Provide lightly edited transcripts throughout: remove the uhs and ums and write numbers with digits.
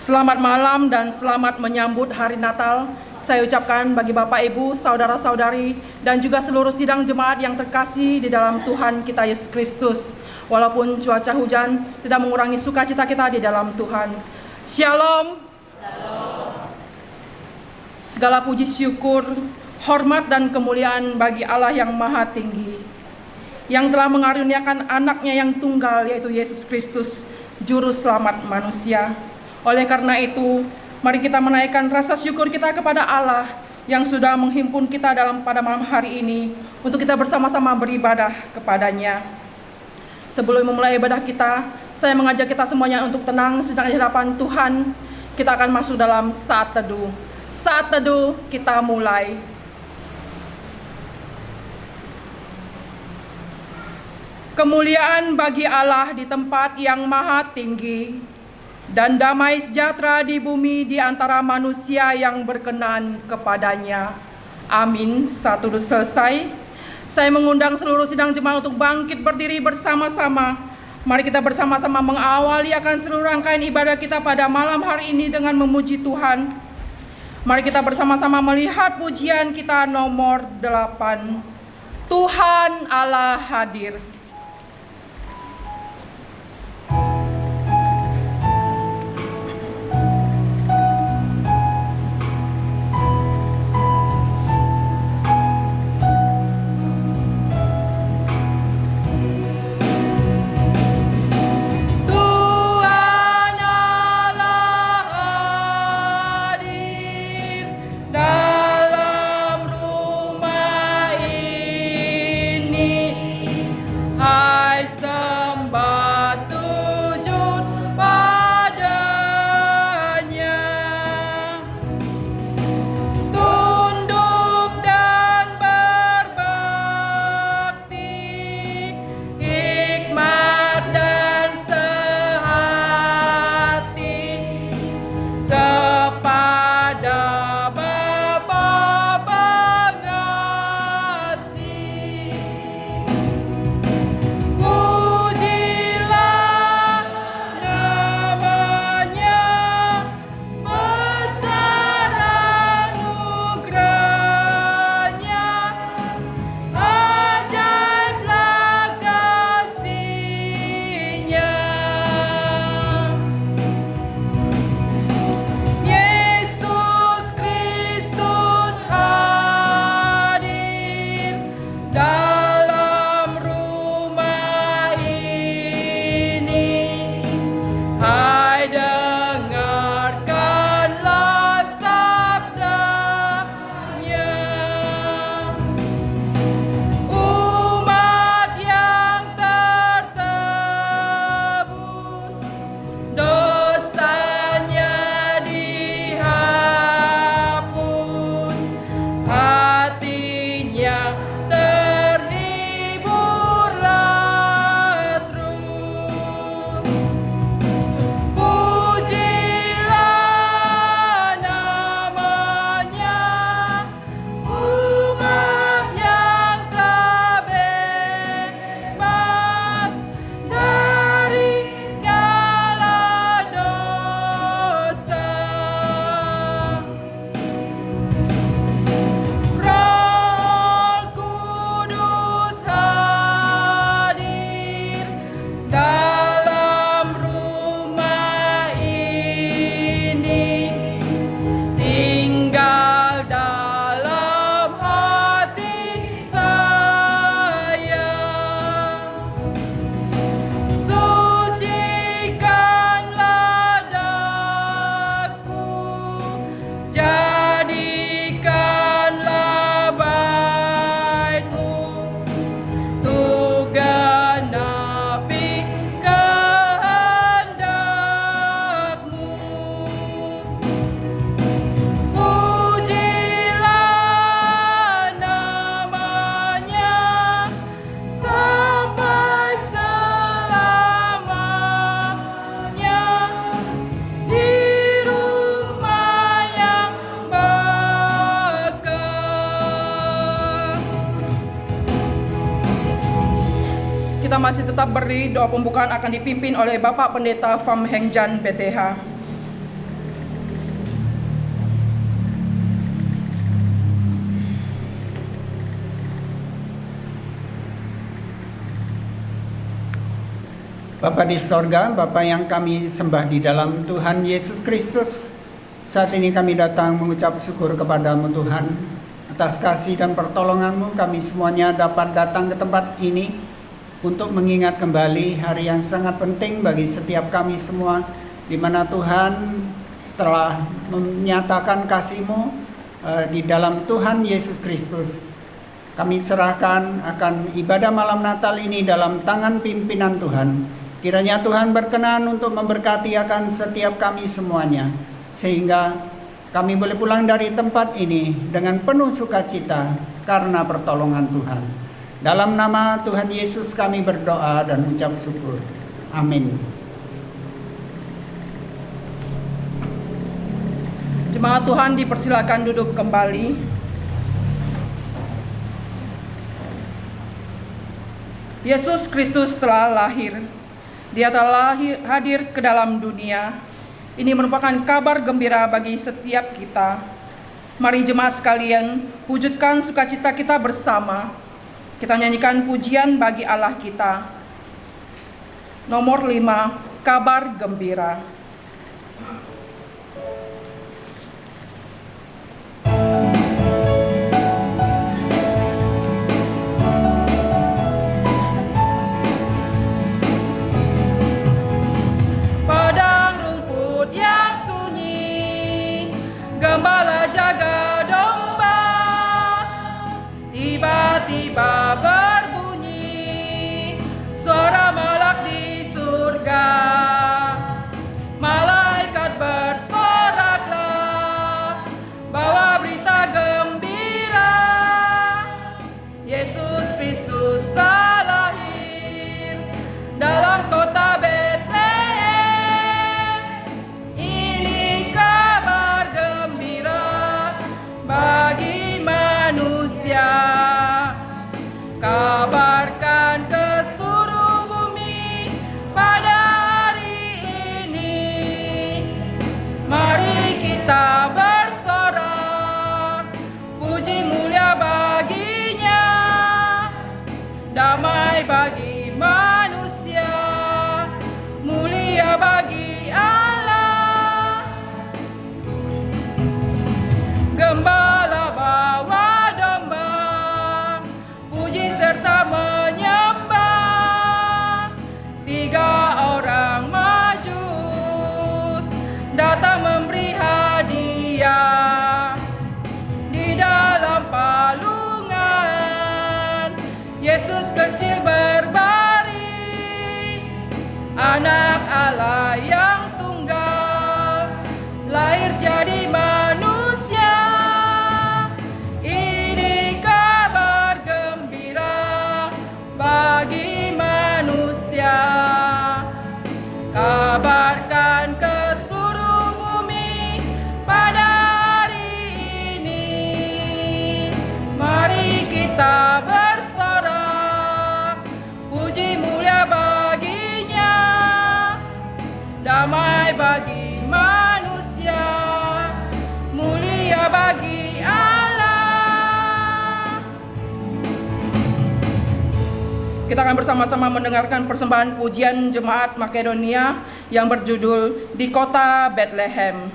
Selamat malam dan selamat menyambut hari Natal. Saya ucapkan bagi Bapak, Ibu, Saudara-saudari, dan juga seluruh sidang jemaat yang terkasih di dalam Tuhan kita Yesus Kristus. Walaupun cuaca hujan tidak mengurangi sukacita kita di dalam Tuhan. Shalom. Segala puji syukur, hormat dan kemuliaan bagi Allah yang Maha Tinggi, yang telah mengaruniakan anaknya yang tunggal, yaitu Yesus Kristus, Juru Selamat manusia. Oleh karena itu, mari kita menaikkan rasa syukur kita kepada Allah yang sudah menghimpun kita pada malam hari ini untuk kita bersama-sama beribadah kepadanya. Sebelum memulai ibadah kita, saya mengajak kita semuanya untuk tenang sedang di hadapan Tuhan. Kita akan masuk dalam saat teduh. Saat teduh kita mulai. Kemuliaan bagi Allah di tempat yang maha tinggi, dan damai sejahtera di bumi di antara manusia yang berkenan kepadanya. Amin. Satu selesai. Saya mengundang seluruh sidang jemaat untuk bangkit berdiri bersama-sama. Mari kita bersama-sama mengawali akan seluruh rangkaian ibadah kita pada malam hari ini dengan memuji Tuhan. Mari kita bersama-sama melihat pujian kita nomor 8. Tuhan Allah hadir. Kita masih tetap beri, doa pembukaan akan dipimpin oleh Bapak Pendeta Pham Heng Jan, PTH. Bapa di sorga, Bapa yang kami sembah di dalam Tuhan Yesus Kristus, saat ini kami datang mengucap syukur kepadamu Tuhan. Atas kasih dan pertolonganmu kami semuanya dapat datang ke tempat ini untuk mengingat kembali hari yang sangat penting bagi setiap kami semua, di mana Tuhan telah menyatakan kasih-Mu di dalam Tuhan Yesus Kristus. Kami serahkan akan ibadah malam Natal ini dalam tangan pimpinan Tuhan. Kiranya Tuhan berkenan untuk memberkati akan setiap kami semuanya, sehingga kami boleh pulang dari tempat ini dengan penuh sukacita karena pertolongan Tuhan. Dalam nama Tuhan Yesus kami berdoa dan ucap syukur. Amin. Jemaat Tuhan dipersilakan duduk kembali. Yesus Kristus telah lahir. Dia telah hadir ke dalam dunia. Ini merupakan kabar gembira bagi setiap kita. Mari jemaat sekalian, wujudkan sukacita kita bersama. Kita nyanyikan pujian bagi Allah kita. Nomor 5, kabar gembira. Gembala jaga domba, tiba-tiba berbunyi suara malak di surga. Malaikat bersoraklah, bawa berita gembira. Yesus Kristus telah lahir dalam kota Betlehem. Bagi manusia, kabarkan ke seluruh bumi pada hari ini. Mari kita bersorak, puji mulia baginya. Damai bagi manusia, mulia bagi Allah. Gembala bawa domba, puji serta menyembah. 3 orang majus datang memberi hadiah. Di dalam palungan Yesus kecil berbaring, anak Allah yang tunggal lahir jadi manusia. Bagi manusia, kabarkan ke seluruh bumi pada hari ini. Mari kita bersorak, puji mulia baginya. Damai bagi manusia, mulia bagi Allah. Kita akan bersama-sama mendengarkan persembahan pujian Jemaat Makedonia yang berjudul Di Kota Bethlehem.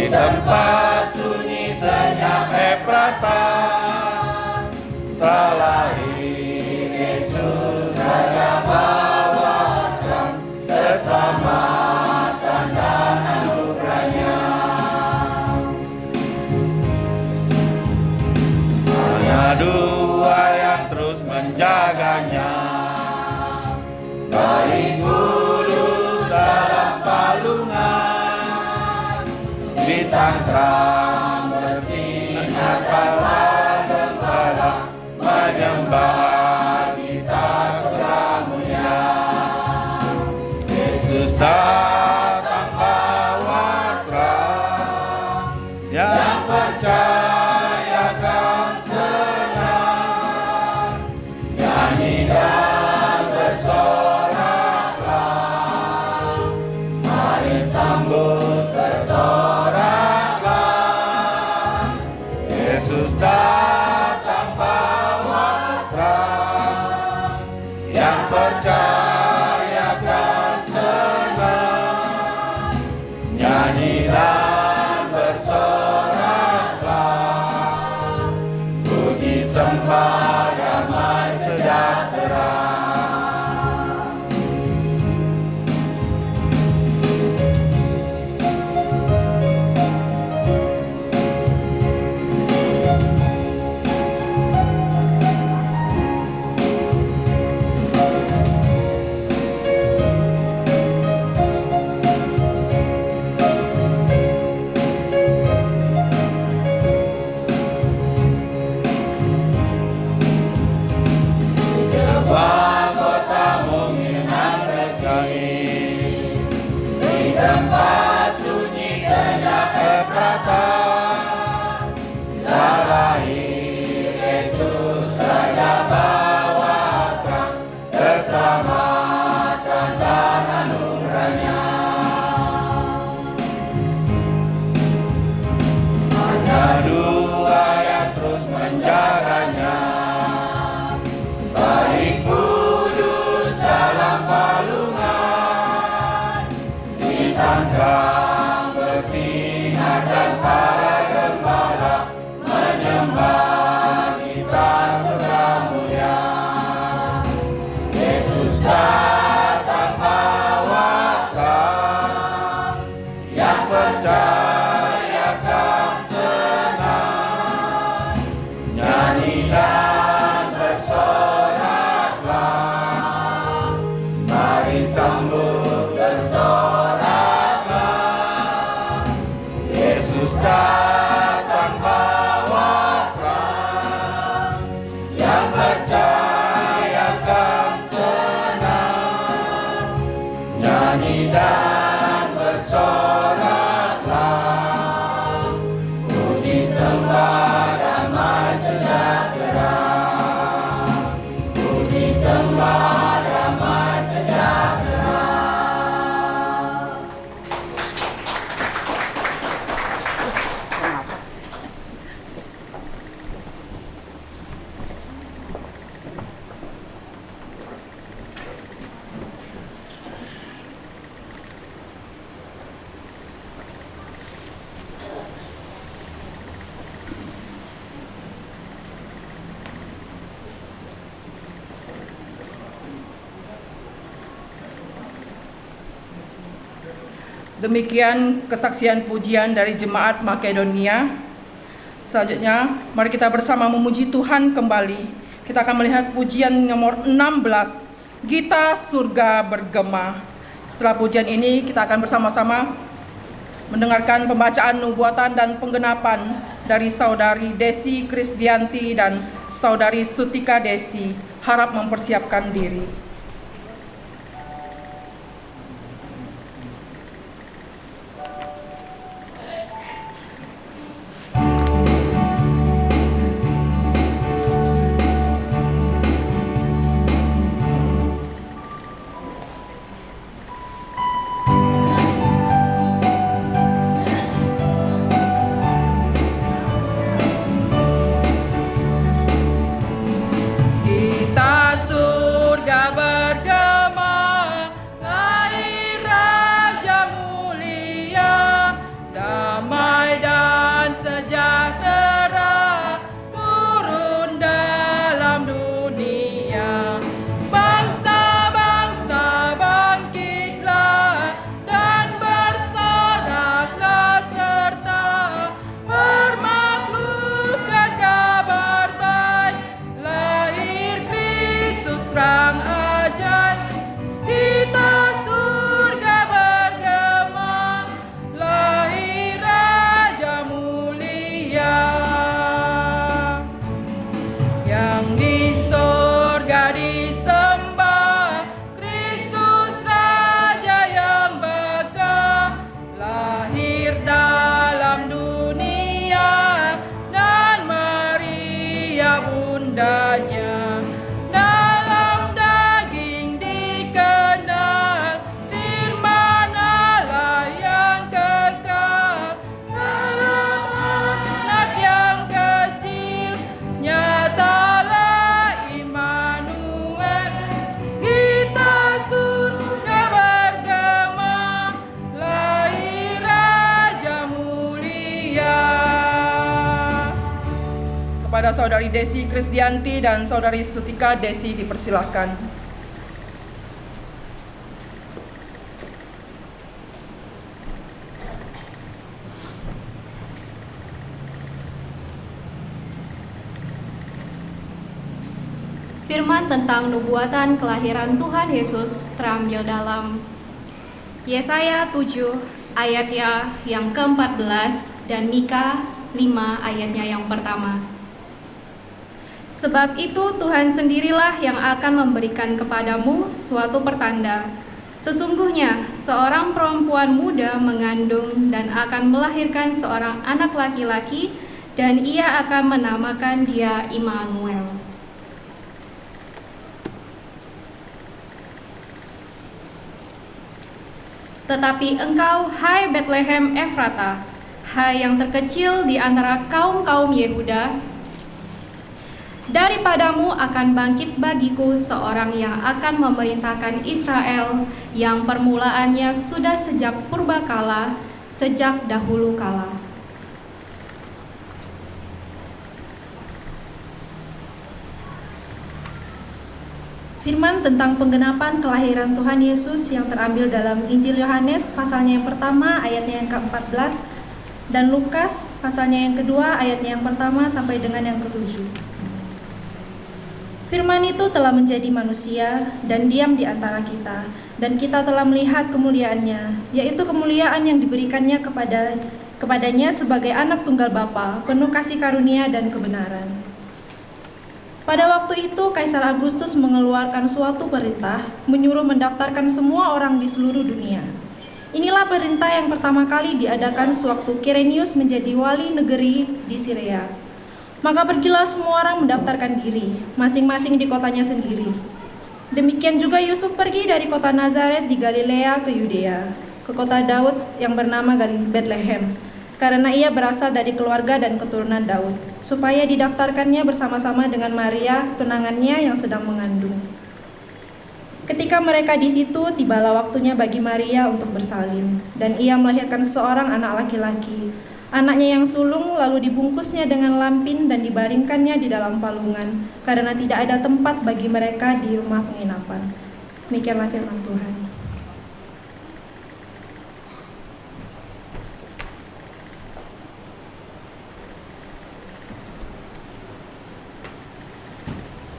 tempat sunyi senyap Efrata terlahir Yesus Raja bawa terang keselamatan dan anugerahnya. Hanya dua yang terus menjaganya, baik kudus dalam palungan, bintang terang bersinar para gembala menyembah kita Surga mulia. Yesus datang bawa terang, yang percaya akan senang, nyanyi dan bersoraklah, mari sambut bersoraklah. Yesus datang bawa terang, yang percaya akan senang, nyanyi dan bersoraklah, puji sembah damai sejahtera. Sebuah kota mengenang rencani, di tempat sunyi senyap Efrata terlahir Yesus Raja bawa terang keselamatan dan anugerahnya. Hanya dua yang terus menjaganya, baik kudus dalam palungan, bintang terang bersinar dan para gembala menyembah kita Surga mulia. Yesus datang bawa terang, yang percaya akan senang, nyanyi dan bersoraklah, mari sambut bersoraklah. Yesus datang bawa terang, yang percaya akan senang, nyanyi dan bersoraklah, puji sembah damai sejahtera, puji sembah damai sejahtera. Demikian kesaksian pujian dari Jemaat Makedonia. Selanjutnya, mari kita bersama memuji Tuhan kembali. Kita akan melihat pujian nomor 16, Gita Surga Bergema. Setelah pujian ini, kita akan bersama-sama mendengarkan pembacaan nubuatan dan penggenapan dari Saudari Desi Krisdianti dan Saudari Sutika Desi. Harap mempersiapkan diri. Gita surga lahir dalam dunia, dan Maria bundanya. Dalam daging dikenal firman Allah yang kekal. Dalam anak yang kecil nyatalah Immanuel. Kita surga bergema, lahir Raja mulia. Kepada Saudari Desi Krisdianti dan Saudari Sutika Desi dipersilahkan. Firman tentang nubuatan kelahiran Tuhan Yesus terambil dalam Yesaya 7 ayatnya yang ke-14 dan Mika 5 ayatnya yang pertama. Sebab itu Tuhan sendirilah yang akan memberikan kepadamu suatu pertanda. Sesungguhnya seorang perempuan muda mengandung dan akan melahirkan seorang anak laki-laki, dan ia akan menamakan dia Immanuel. Tetapi engkau, hai Betlehem Efrata, hai yang terkecil di antara kaum-kaum Yehuda, daripadamu akan bangkit bagiku seorang yang akan memerintahkan Israel, yang permulaannya sudah sejak purbakala, sejak dahulu kala. Firman tentang penggenapan kelahiran Tuhan Yesus yang terambil dalam Injil Yohanes pasalnya yang pertama ayatnya yang ke-14 dan Lukas pasalnya yang kedua ayatnya yang pertama sampai dengan yang ke-7. Firman itu telah menjadi manusia dan diam di antara kita, dan kita telah melihat kemuliaannya, yaitu kemuliaan yang diberikannya kepadanya sebagai anak tunggal Bapa, penuh kasih karunia dan kebenaran. Pada waktu itu, Kaisar Agustus mengeluarkan suatu perintah, menyuruh mendaftarkan semua orang di seluruh dunia. Inilah perintah yang pertama kali diadakan sewaktu Kirenius menjadi wali negeri di Syria. Maka pergilah semua orang mendaftarkan diri, masing-masing di kotanya sendiri. Demikian juga Yusuf pergi dari kota Nazaret di Galilea ke Yudea, ke kota Daud yang bernama Betlehem, karena ia berasal dari keluarga dan keturunan Daud, supaya didaftarkannya bersama-sama dengan Maria, tunangannya yang sedang mengandung. Ketika mereka di situ, tibalah waktunya bagi Maria untuk bersalin, dan ia melahirkan seorang anak laki-laki. Anaknya yang sulung lalu dibungkusnya dengan lampin dan dibaringkannya di dalam palungan, karena tidak ada tempat bagi mereka di rumah penginapan. Demikianlah firman Tuhan.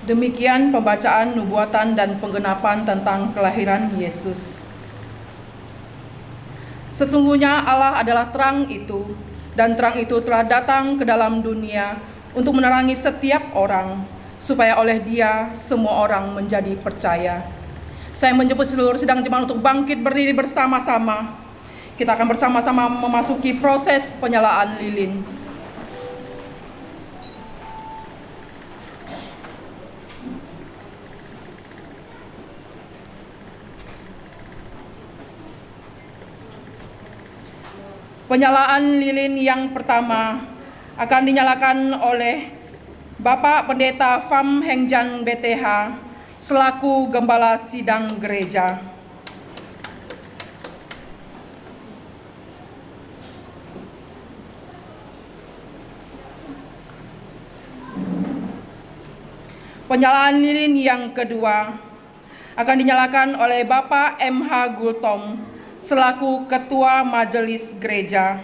Demikian pembacaan nubuatan dan penggenapan tentang kelahiran Yesus. Sesungguhnya Allah adalah terang itu, dan terang itu telah datang ke dalam dunia untuk menerangi setiap orang, supaya oleh Dia semua orang menjadi percaya. Saya menjemput seluruh sidang jemaat untuk bangkit berdiri bersama-sama. Kita akan bersama-sama memasuki proses penyalaan lilin. Penyalaan lilin yang pertama akan dinyalakan oleh Bapak Pendeta Pham Heng Jan BTH selaku Gembala Sidang Gereja. Penyalaan lilin yang kedua akan dinyalakan oleh Bapak MH Gultom selaku Ketua Majelis Gereja.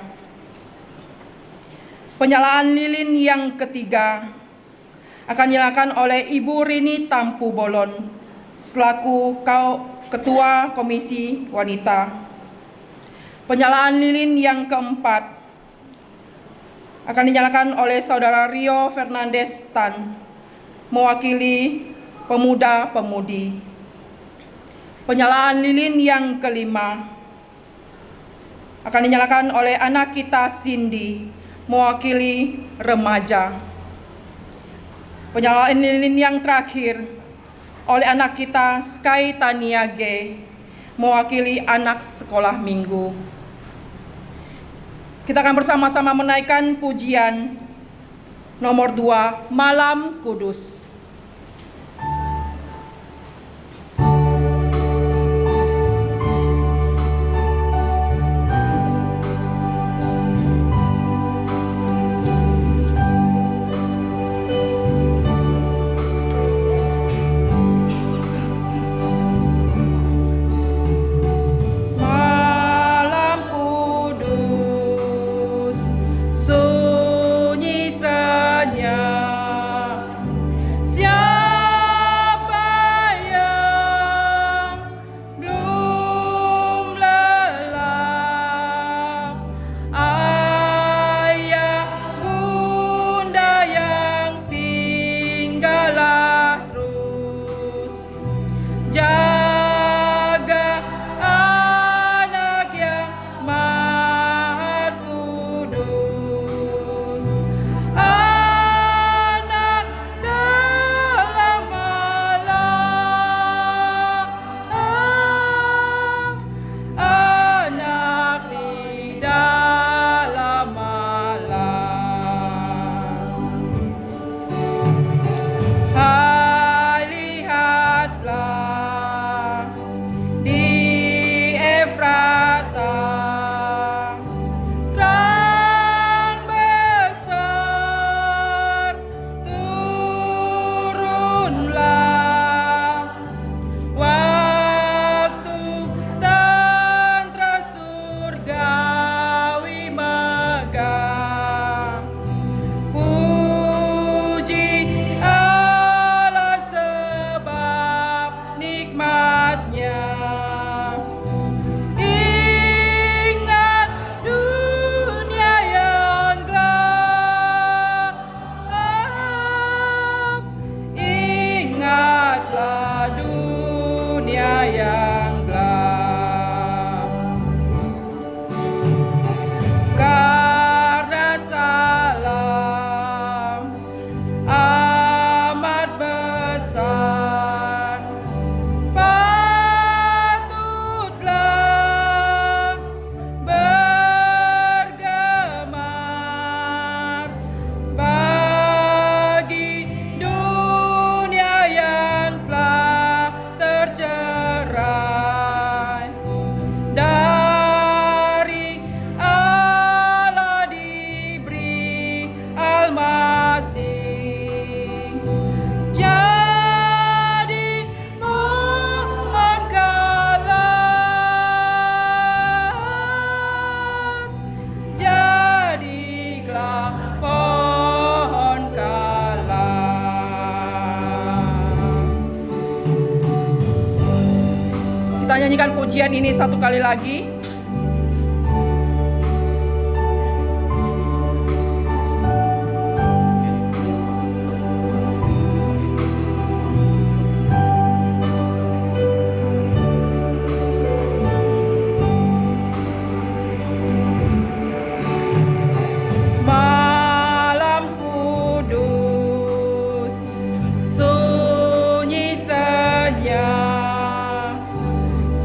Penyalaan lilin yang ketiga akan dinyalakan oleh Ibu Rini Tampu Bolon selaku Ketua Komisi Wanita. Penyalaan lilin yang keempat akan dinyalakan oleh Saudara Rio Fernandez Tan mewakili pemuda-pemudi. Penyalaan lilin yang kelima akan dinyalakan oleh anak kita Cindy, mewakili remaja. Penyalaan lilin yang terakhir oleh anak kita Sky Tania G, mewakili anak sekolah minggu. Kita akan bersama-sama menaikkan pujian nomor 2, Malam Kudus. Kita nyanyikan pujian ini satu kali lagi.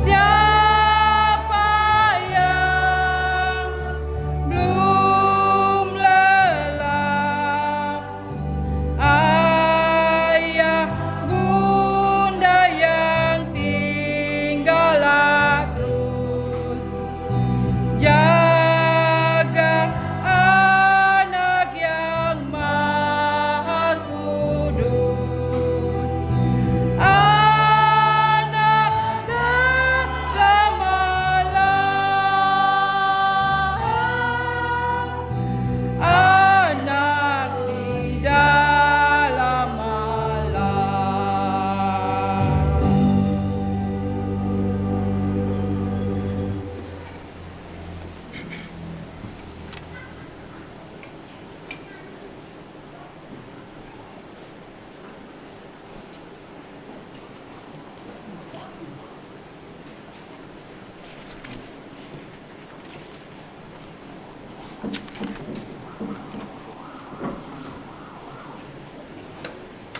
Siapa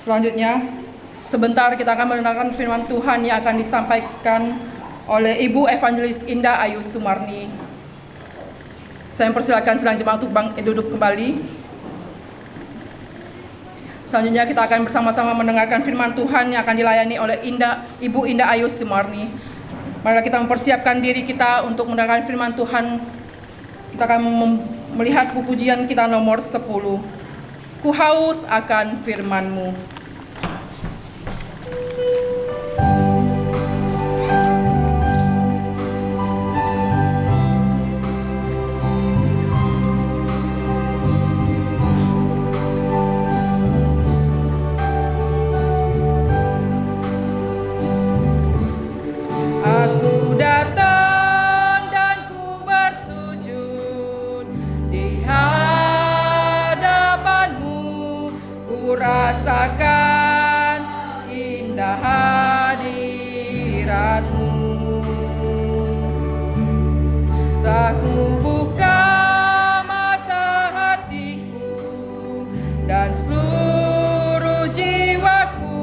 Selanjutnya, sebentar kita akan mendengarkan firman Tuhan yang akan disampaikan oleh Ibu Evangelis Indah Ayu Sumarni. Saya mempersilakan sidang jemaat untuk duduk kembali. Selanjutnya kita akan bersama-sama mendengarkan firman Tuhan yang akan dilayani oleh Ibu Indah Ayu Sumarni. Mari kita mempersiapkan diri kita untuk mendengarkan firman Tuhan. Kita akan melihat pujian kita nomor 10. Ku haus akan firman-Mu. Aku datang dan ku bersujud di hadapan-Mu, ku rasakan indah hadirat-Mu. Tak ku buka mata hatiku dan seluruh jiwaku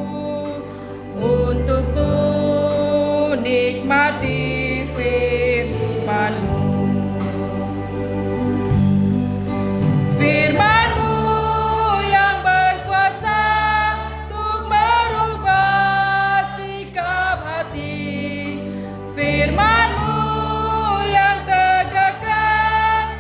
untuk ku nikmati firman-Mu. Firman-Mu yang berkuasa untuk merubah sikap hati. Firman-Mu yang tegakkan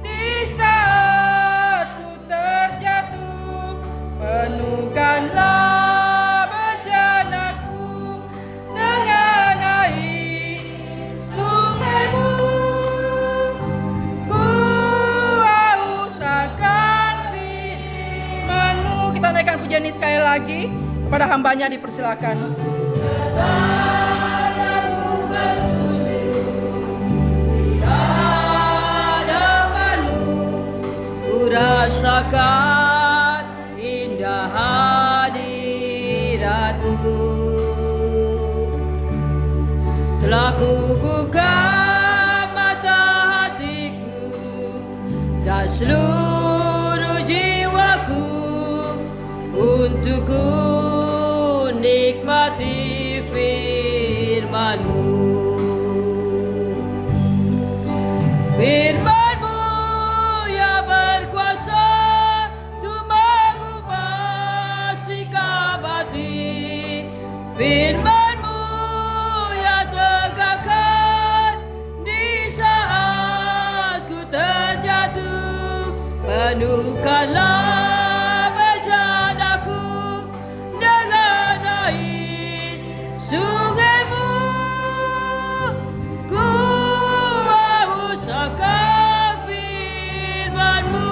di saat ku terjatuh. Penuhkanlah bejanaku dengan air sungai-Mu. Ku haus akan firman-Mu. Kita naikkan pujian ini sekali lagi. Kepada hambanya dipersilakan. Ku rasakan indah hadirat-Mu. Telah ku buka mata hatiku dan seluruh jiwaku untuk ku nikmati firman-Mu. Firman-Mu yang berkuasa untuk mengubah sikap hati. Firman-Mu yang tegakkan di saat ku terjatuh. Penuhkanlah bejanaku dengan air sungai-Mu. Ku haus akan firman-Mu.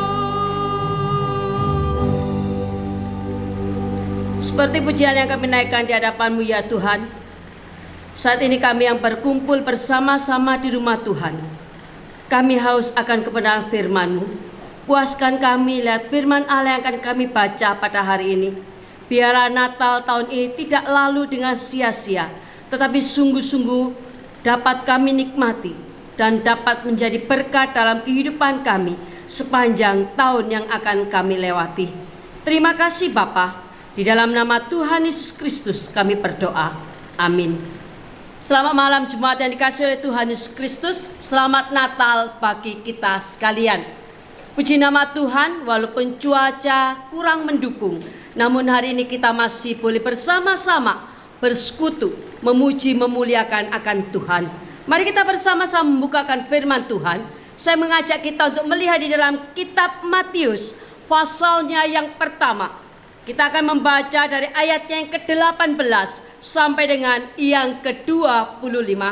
Seperti pujian yang kami naikkan di hadapan-Mu ya Tuhan, saat ini kami yang berkumpul bersama-sama di rumah Tuhan, kami haus akan kebenaran firman-Mu. Puaskan kami lihat firman Allah yang akan kami baca pada hari ini. Biarlah Natal tahun ini tidak lalu dengan sia-sia, tetapi sungguh-sungguh dapat kami nikmati dan dapat menjadi berkat dalam kehidupan kami sepanjang tahun yang akan kami lewati. Terima kasih Bapa. Di dalam nama Tuhan Yesus Kristus kami berdoa. Amin. Selamat malam jemaat yang dikasihi oleh Tuhan Yesus Kristus. Selamat Natal bagi kita sekalian. Puji nama Tuhan, walaupun cuaca kurang mendukung, namun hari ini kita masih boleh bersama-sama bersekutu, memuji, memuliakan akan Tuhan. Mari kita bersama-sama membukakan firman Tuhan. Saya mengajak kita untuk melihat di dalam kitab Matius, pasalnya yang pertama. Kita akan membaca dari ayatnya yang ke-18 sampai dengan yang ke-25.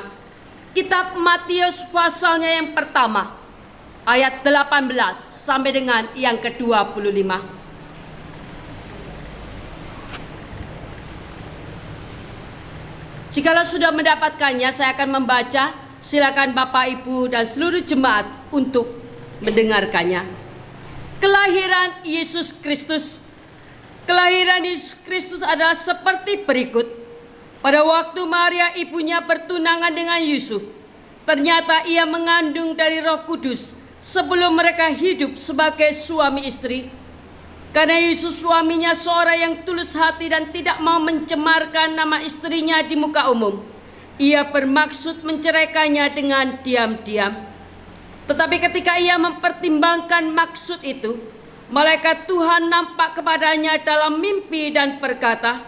Kitab Matius pasalnya yang pertama, ayat 18 sampai dengan yang ke-25. Jikalau sudah mendapatkannya, saya akan membaca. Silakan Bapak, Ibu, dan seluruh jemaat untuk mendengarkannya. Kelahiran Yesus Kristus. Kelahiran Yesus Kristus adalah seperti berikut. Pada waktu Maria ibunya bertunangan dengan Yusuf, ternyata ia mengandung dari Roh Kudus sebelum mereka hidup sebagai suami istri. Karena Yesus suaminya seorang yang tulus hati dan tidak mau mencemarkan nama istrinya di muka umum, ia bermaksud menceraikannya dengan diam-diam. Tetapi ketika ia mempertimbangkan maksud itu, malaikat Tuhan nampak kepadanya dalam mimpi dan berkata,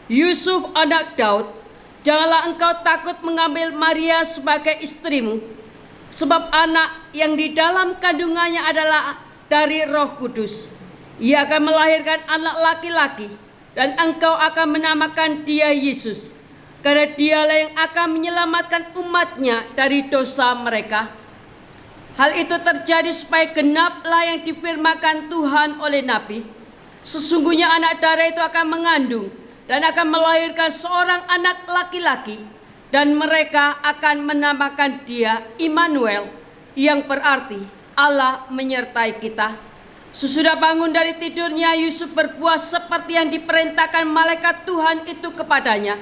"Yusuf anak Daud, janganlah engkau takut mengambil Maria sebagai istrimu, sebab anak yang di dalam kandungannya adalah dari Roh Kudus. Ia akan melahirkan anak laki-laki, dan engkau akan menamakan dia Yesus, karena dialah yang akan menyelamatkan umatnya dari dosa mereka." Hal itu terjadi supaya genaplah yang difirmankan Tuhan oleh Nabi, "Sesungguhnya anak darah itu akan mengandung dan akan melahirkan seorang anak laki-laki, dan mereka akan menamakan dia Immanuel," yang berarti Allah menyertai kita. Sesudah bangun dari tidurnya, Yusuf berbuat seperti yang diperintahkan malaikat Tuhan itu kepadanya.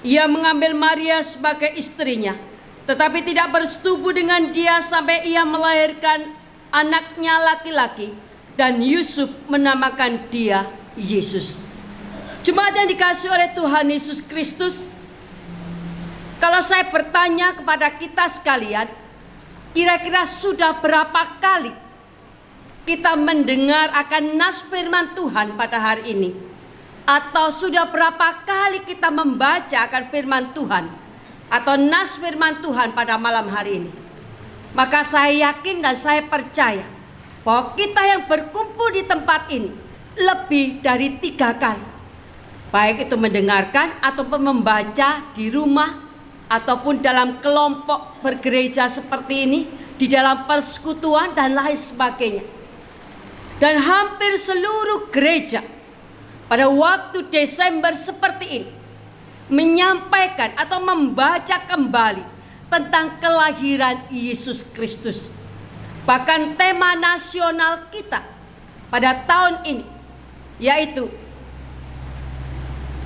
Ia mengambil Maria sebagai istrinya, tetapi tidak bersetubuh dengan dia sampai ia melahirkan anaknya laki-laki, dan Yusuf menamakan dia Yesus. Jemaat yang dikasihi oleh Tuhan Yesus Kristus, kalau saya bertanya kepada kita sekalian, kira-kira sudah berapa kali kita mendengar akan nas firman Tuhan pada hari ini? Atau sudah berapa kali kita membaca akan firman Tuhan atau nas firman Tuhan pada malam hari ini? Maka saya yakin dan saya percaya bahwa kita yang berkumpul di tempat ini lebih dari 3 kali, baik itu mendengarkan ataupun membaca di rumah, ataupun dalam kelompok bergereja seperti ini, di dalam persekutuan dan lain sebagainya. Dan hampir seluruh gereja pada waktu Desember seperti ini menyampaikan atau membaca kembali tentang kelahiran Yesus Kristus. Bahkan tema nasional kita pada tahun ini yaitu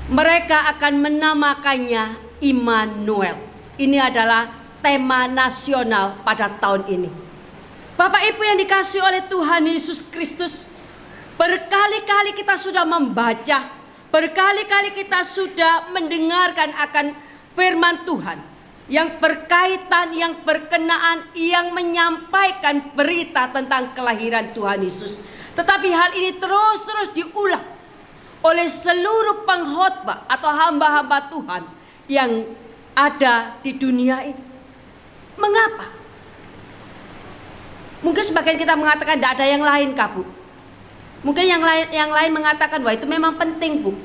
mereka akan menamakannya Immanuel. Ini adalah tema nasional pada tahun ini. Bapak Ibu yang dikasihi oleh Tuhan Yesus Kristus, berkali-kali kita sudah membaca, berkali-kali kita sudah mendengarkan akan firman Tuhan yang berkaitan, yang berkenaan, yang menyampaikan berita tentang kelahiran Tuhan Yesus. Tetapi hal ini terus diulang oleh seluruh pengkhotbah atau hamba-hamba Tuhan yang ada di dunia ini. Mengapa? Mungkin sebagian kita mengatakan tidak ada yang lain, Kak Bu. Mungkin yang lain mengatakan wah itu memang penting, Bu.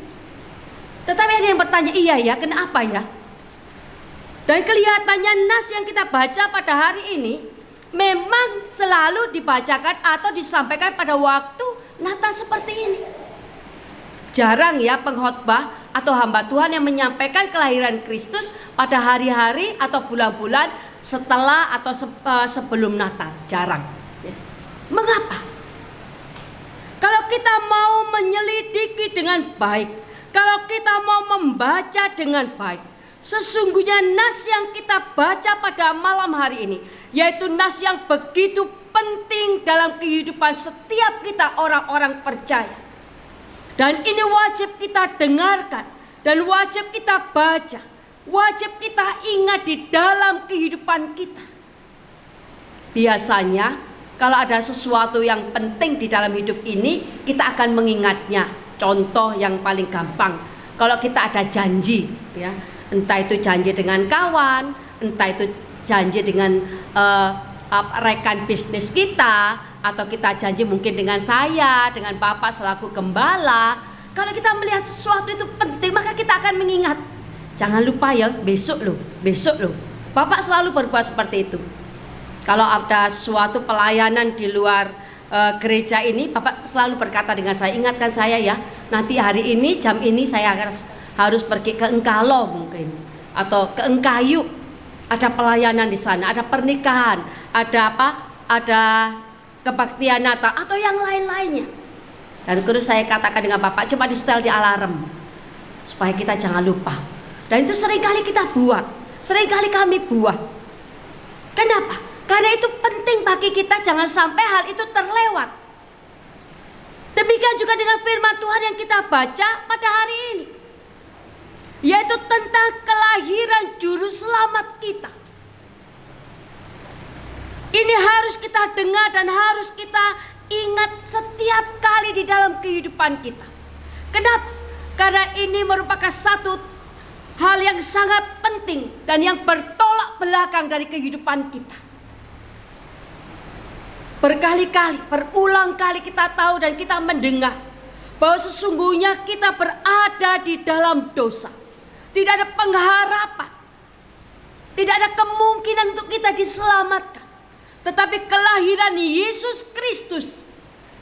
Tetapi ada yang bertanya, iya ya, kenapa ya? Dan kelihatannya nas yang kita baca pada hari ini memang selalu dibacakan atau disampaikan pada waktu Natal seperti ini. Jarang ya pengkhotbah atau hamba Tuhan yang menyampaikan kelahiran Kristus pada hari-hari atau bulan-bulan setelah atau sebelum Natal. Jarang ya. Mengapa? Kalau kita mau menyelidiki dengan baik, kalau kita mau membaca dengan baik, sesungguhnya nas yang kita baca pada malam hari ini, yaitu nas yang begitu penting dalam kehidupan setiap kita orang-orang percaya. Dan ini wajib kita dengarkan dan wajib kita baca, wajib kita ingat di dalam kehidupan kita. Biasanya kalau ada sesuatu yang penting di dalam hidup ini, kita akan mengingatnya. Contoh yang paling gampang, kalau kita ada janji, ya, entah itu janji dengan kawan, entah itu janji dengan rekan bisnis kita, atau kita janji mungkin dengan saya, dengan Bapak selaku gembala. Kalau kita melihat sesuatu itu penting, maka kita akan mengingat. Jangan lupa ya, besok loh. Bapak selalu berbuat seperti itu. Kalau ada suatu pelayanan di luar gereja ini, Bapak selalu berkata dengan saya, ingatkan saya ya, nanti hari ini jam ini saya harus pergi ke Engkalo mungkin, atau ke Engkayu, ada pelayanan di sana, ada pernikahan, ada apa, ada kebaktian Natal atau yang lain-lainnya. Dan terus saya katakan dengan Bapak, coba di setel di alarm supaya kita jangan lupa. Dan itu seringkali kita buat, seringkali kami buat. Kenapa? Karena itu penting bagi kita, jangan sampai hal itu terlewat. Demikian juga dengan firman Tuhan yang kita baca pada hari ini, yaitu tentang kelahiran juru selamat kita. Ini harus kita dengar dan harus kita ingat setiap kali di dalam kehidupan kita. Kenapa? Karena ini merupakan satu hal yang sangat penting dan yang bertolak belakang dari kehidupan kita. Berkali-kali, berulang kali kita tahu dan kita mendengar bahwa sesungguhnya kita berada di dalam dosa. Tidak ada pengharapan, tidak ada kemungkinan untuk kita diselamatkan. Tetapi kelahiran Yesus Kristus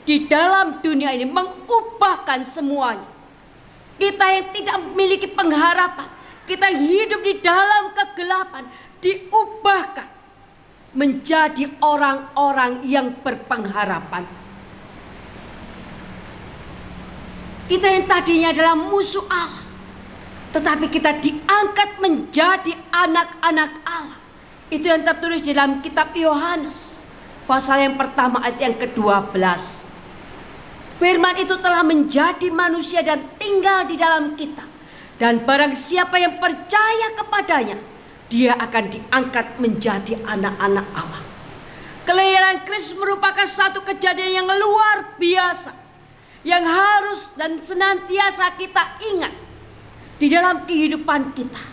di dalam dunia ini mengubahkan semuanya. Kita yang tidak memiliki pengharapan, kita hidup di dalam kegelapan, diubahkan menjadi orang-orang yang berpengharapan. Kita yang tadinya adalah musuh Allah, tetapi kita diangkat menjadi anak-anak Allah. Itu yang tertulis di dalam kitab Yohanes pasal yang pertama ayat yang ke-12. Firman itu telah menjadi manusia dan tinggal di dalam kita. Dan barang siapa yang percaya kepadanya, dia akan diangkat menjadi anak-anak Allah. Kelahiran Kristus merupakan satu kejadian yang luar biasa, yang harus dan senantiasa kita ingat di dalam kehidupan kita.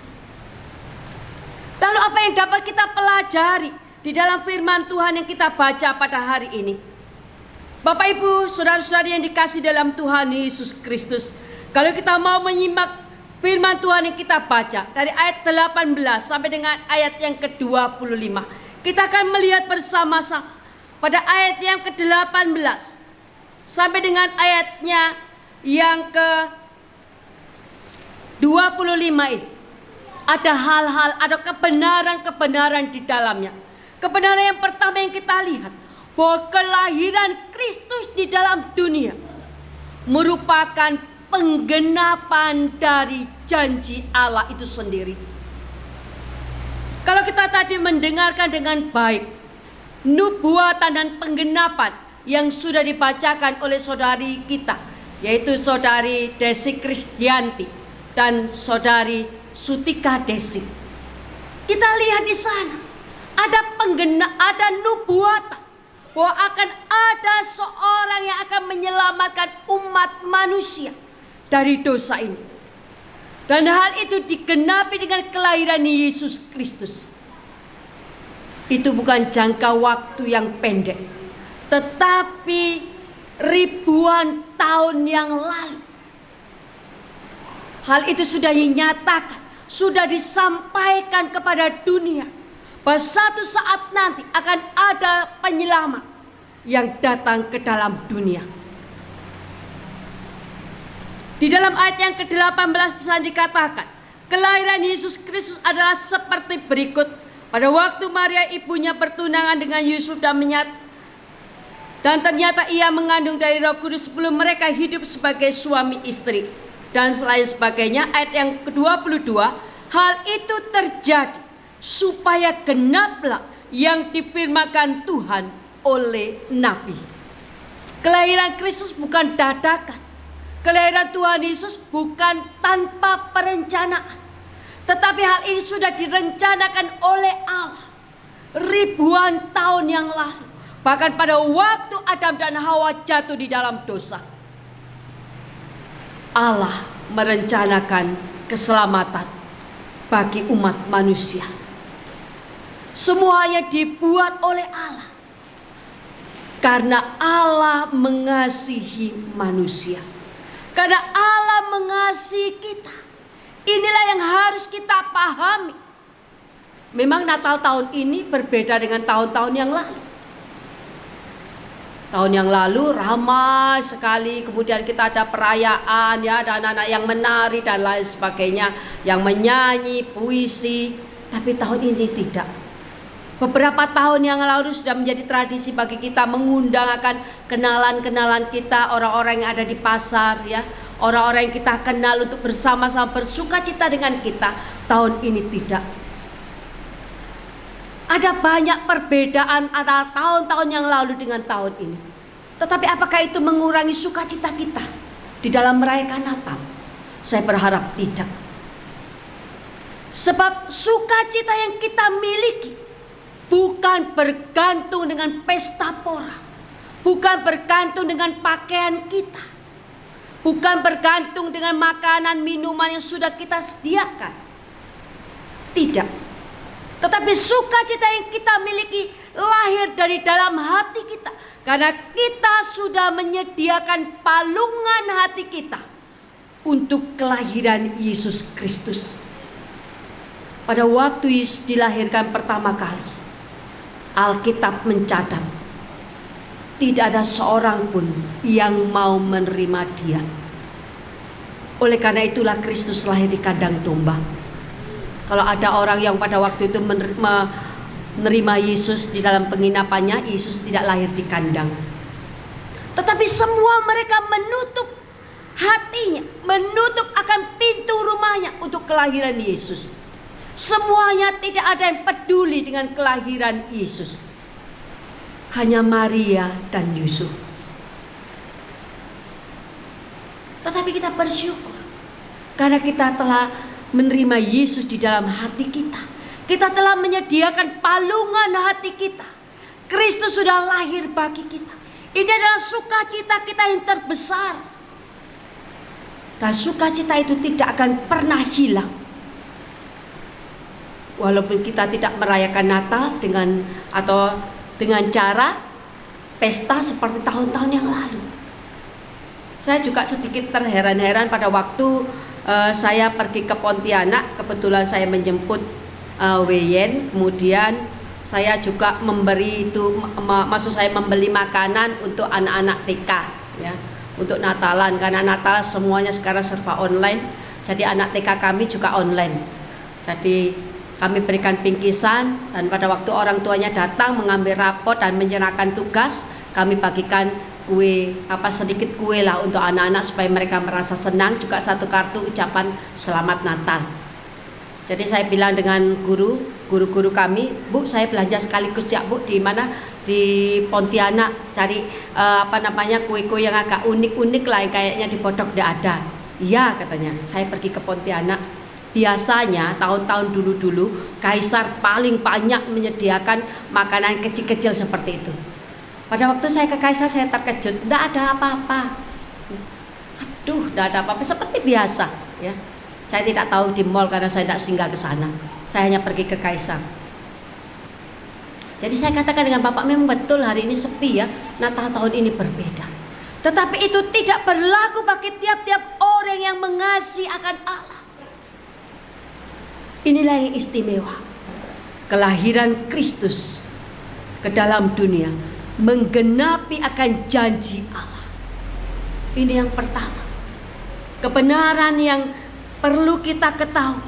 Lalu apa yang dapat kita pelajari di dalam firman Tuhan yang kita baca pada hari ini? Bapak Ibu, saudara-saudari yang dikasih dalam Tuhan Yesus Kristus, kalau kita mau menyimak firman Tuhan yang kita baca dari ayat 18 sampai dengan ayat yang ke-25, kita akan melihat bersama-sama pada ayat yang ke-18 sampai dengan ayatnya yang ke-25 ini. Ada hal-hal, ada kebenaran-kebenaran di dalamnya. Kebenaran yang pertama yang kita lihat, bahwa kelahiran Kristus di dalam dunia merupakan penggenapan dari janji Allah itu sendiri. Kalau kita tadi mendengarkan dengan baik nubuatan dan penggenapan yang sudah dibacakan oleh saudari kita, yaitu saudari Desi Kristianti dan saudari Sutika Desi. Kita lihat di sana ada nubuatan bahwa akan ada seorang yang akan menyelamatkan umat manusia dari dosa ini. Dan hal itu digenapi dengan kelahiran Yesus Kristus. Itu bukan jangka waktu yang pendek, tetapi ribuan tahun yang lalu. Hal itu sudah dinyatakan, sudah disampaikan kepada dunia, bahwa satu saat nanti akan ada penyelamat yang datang ke dalam dunia. Di dalam ayat yang ke-18 dikatakan, kelahiran Yesus Kristus adalah seperti berikut. Pada waktu Maria ibunya bertunangan dengan Yusuf dan ternyata ia mengandung dari Roh Kudus sebelum mereka hidup sebagai suami istri. Dan selain sebagainya, ayat yang ke-22, hal itu terjadi supaya genaplah yang difirmankan Tuhan oleh Nabi. Kelahiran Kristus bukan dadakan. Kelahiran Tuhan Yesus bukan tanpa perencanaan. Tetapi hal ini sudah direncanakan oleh Allah ribuan tahun yang lalu. Bahkan pada waktu Adam dan Hawa jatuh di dalam dosa, Allah merencanakan keselamatan bagi umat manusia. Semuanya dibuat oleh Allah karena Allah mengasihi manusia. Karena Allah mengasihi kita. Inilah yang harus kita pahami. Memang Natal tahun ini berbeda dengan tahun-tahun yang lalu. Tahun yang lalu ramai sekali, kemudian kita ada perayaan, ya, ada anak-anak yang menari dan lain sebagainya, yang menyanyi, puisi. Tapi tahun ini tidak. Beberapa tahun yang lalu sudah menjadi tradisi bagi kita mengundang akan kenalan-kenalan kita, orang-orang yang ada di pasar, ya, orang-orang yang kita kenal untuk bersama-sama bersukacita dengan kita. Tahun ini tidak. Ada banyak perbedaan antara tahun-tahun yang lalu dengan tahun ini. Tetapi apakah itu mengurangi sukacita kita di dalam merayakan Natal? Saya berharap tidak. Sebab sukacita yang kita miliki bukan bergantung dengan pesta pora, bukan bergantung dengan pakaian kita, bukan bergantung dengan makanan minuman yang sudah kita sediakan. Tidak. Tetapi sukacita yang kita miliki lahir dari dalam hati kita, karena kita sudah menyediakan palungan hati kita untuk kelahiran Yesus Kristus. Pada waktu Yesus dilahirkan pertama kali, Alkitab mencatat tidak ada seorang pun yang mau menerima dia. Oleh karena itulah Kristus lahir di kandang domba. Kalau ada orang yang pada waktu itu menerima Yesus di dalam penginapannya, Yesus tidak lahir di kandang. Tetapi semua mereka menutup hatinya, menutup akan pintu rumahnya untuk kelahiran Yesus. Semuanya tidak ada yang peduli dengan kelahiran Yesus. Hanya Maria dan Yusuf. Tetapi kita bersyukur karena kita telah menerima Yesus di dalam hati kita. Kita telah menyediakan palungan hati kita. Kristus sudah lahir bagi kita. Ini adalah sukacita kita yang terbesar. Dan sukacita itu tidak akan pernah hilang. Walaupun kita tidak merayakan Natal dengan cara pesta seperti tahun-tahun yang lalu. Saya juga sedikit terheran-heran pada waktu saya pergi ke Pontianak. Kebetulan saya menjemput Weyen, kemudian saya juga memberi itu, maksud saya membeli makanan untuk anak-anak TK, ya, untuk Natalan, karena Natal semuanya sekarang serba online. Jadi anak TK kami juga online. Jadi kami berikan bingkisan, dan pada waktu orang tuanya datang mengambil rapot dan menyerahkan tugas, kami bagikan kue, sedikit kue lah untuk anak-anak supaya mereka merasa senang, juga satu kartu ucapan selamat Natal. Jadi saya bilang dengan guru-guru kami, Bu, saya belanja sekaligus ya Bu, di mana? Di Pontianak, cari kue-kue yang agak unik-unik lah, yang kayaknya di Bodok tidak ada. Iya katanya, saya pergi ke Pontianak. Biasanya tahun-tahun dulu-dulu kaisar paling banyak menyediakan makanan kecil-kecil seperti itu. Pada waktu saya ke kaisar saya terkejut, tidak ada apa-apa. Aduh, tidak ada apa-apa, seperti biasa, ya. Saya tidak tahu di mall karena saya tidak singgah ke sana. Saya hanya pergi ke kaisar. Jadi saya katakan dengan Bapak, memang betul hari ini sepi ya, Natal tahun ini berbeda. Tetapi itu tidak berlaku bagi tiap-tiap orang yang mengasihi akan Allah. Inilah yang istimewa. Kelahiran Kristus ke dalam dunia menggenapi akan janji Allah. Ini yang pertama. Kebenaran yang perlu kita ketahui.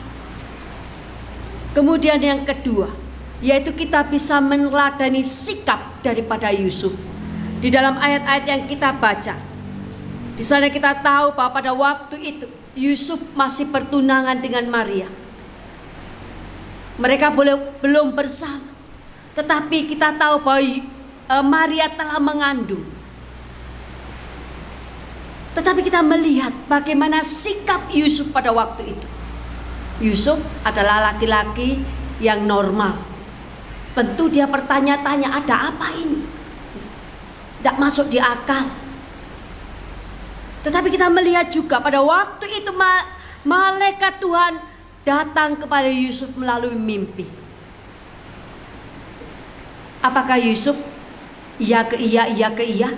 Kemudian yang kedua, yaitu kita bisa meneladani sikap daripada Yusuf. Di dalam ayat-ayat yang kita baca, di sana kita tahu bahwa pada waktu itu Yusuf masih bertunangan dengan Maria. Mereka belum bersama, tetapi kita tahu bahwa Maria telah mengandung. Tetapi kita melihat bagaimana sikap Yusuf pada waktu itu. Yusuf adalah laki-laki yang normal. Tentu dia bertanya-tanya, ada apa ini? Tidak masuk di akal. Tetapi kita melihat juga pada waktu itu malaikat Tuhan datang kepada Yusuf melalui mimpi. Apakah Yusuf iya ke iya?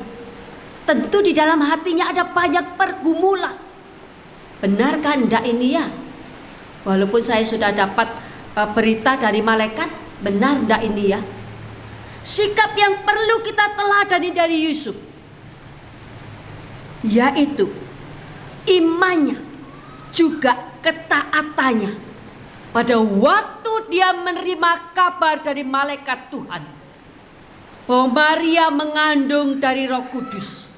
Tentu di dalam hatinya ada banyak pergumulan. Benarkah hendak ini ya? Walaupun saya sudah dapat berita dari malaikat, benar hendak ini ya? Sikap yang perlu kita teladani dari Yusuf, yaitu imannya, juga ketaatannya. Pada waktu dia menerima kabar dari malaikat Tuhan bahwa Maria mengandung dari Roh Kudus,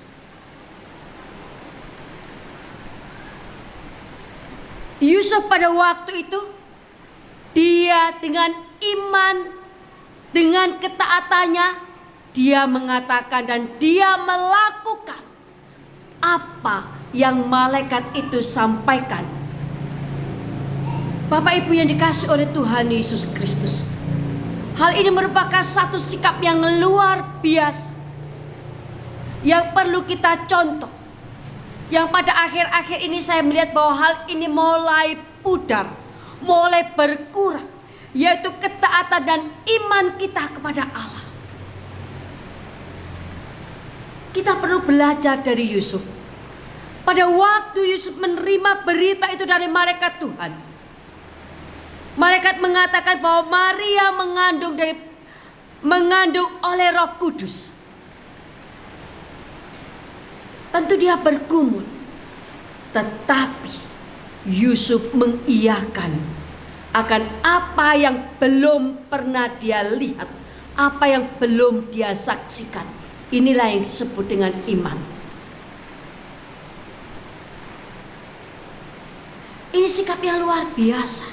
Yusuf pada waktu itu dia dengan iman, dengan ketaatannya, dia mengatakan dan dia melakukan apa yang malaikat itu sampaikan. Bapak Ibu yang dikasihi oleh Tuhan Yesus Kristus, hal ini merupakan satu sikap yang luar biasa, yang perlu kita contoh. Yang pada akhir-akhir ini saya melihat bahwa hal ini mulai pudar, mulai berkurang, yaitu ketaatan dan iman kita kepada Allah. Kita perlu belajar dari Yusuf. Pada waktu Yusuf menerima berita itu dari malaikat Tuhan, malaikat mengatakan bahwa Maria mengandung oleh Roh Kudus. Tentu dia bergumul, tetapi Yusuf mengiyakan akan apa yang belum pernah dia lihat, apa yang belum dia saksikan. Inilah yang disebut dengan iman. Ini sikap yang luar biasa.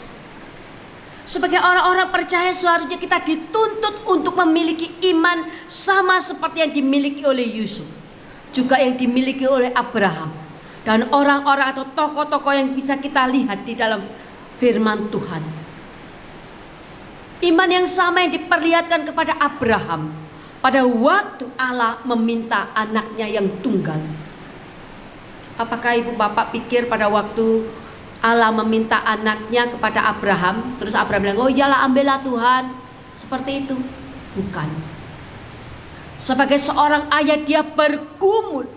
Sebagai orang-orang percaya seharusnya kita dituntut untuk memiliki iman sama seperti yang dimiliki oleh Yusuf, juga yang dimiliki oleh Abraham, dan orang-orang atau tokoh-tokoh yang bisa kita lihat di dalam firman Tuhan. Iman yang sama yang diperlihatkan kepada Abraham pada waktu Allah meminta anaknya yang tunggal. Apakah ibu bapak pikir pada waktu Allah meminta anaknya kepada Abraham, terus Abraham bilang, oh iyalah ambillah Tuhan, seperti itu? Bukan. Sebagai seorang ayah dia bergumul,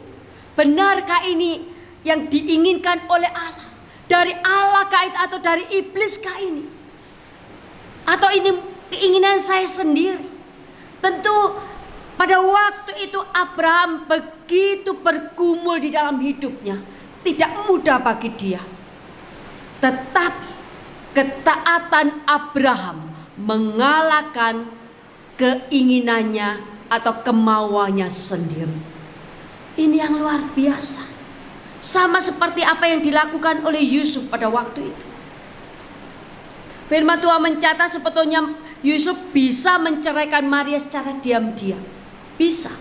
benarkah ini yang diinginkan oleh Allah? Dari Allah kah itu atau dari iblis kah ini? Atau ini keinginan saya sendiri? Tentu pada waktu itu Abraham begitu bergumul di dalam hidupnya, tidak mudah bagi dia. Tetapi ketaatan Abraham mengalahkan keinginannya atau kemauannya sendiri. Ini yang luar biasa. Sama seperti apa yang dilakukan oleh Yusuf pada waktu itu. Firman Tuhan mencatat sebetulnya Yusuf bisa menceraikan Maria secara diam-diam. Bisa.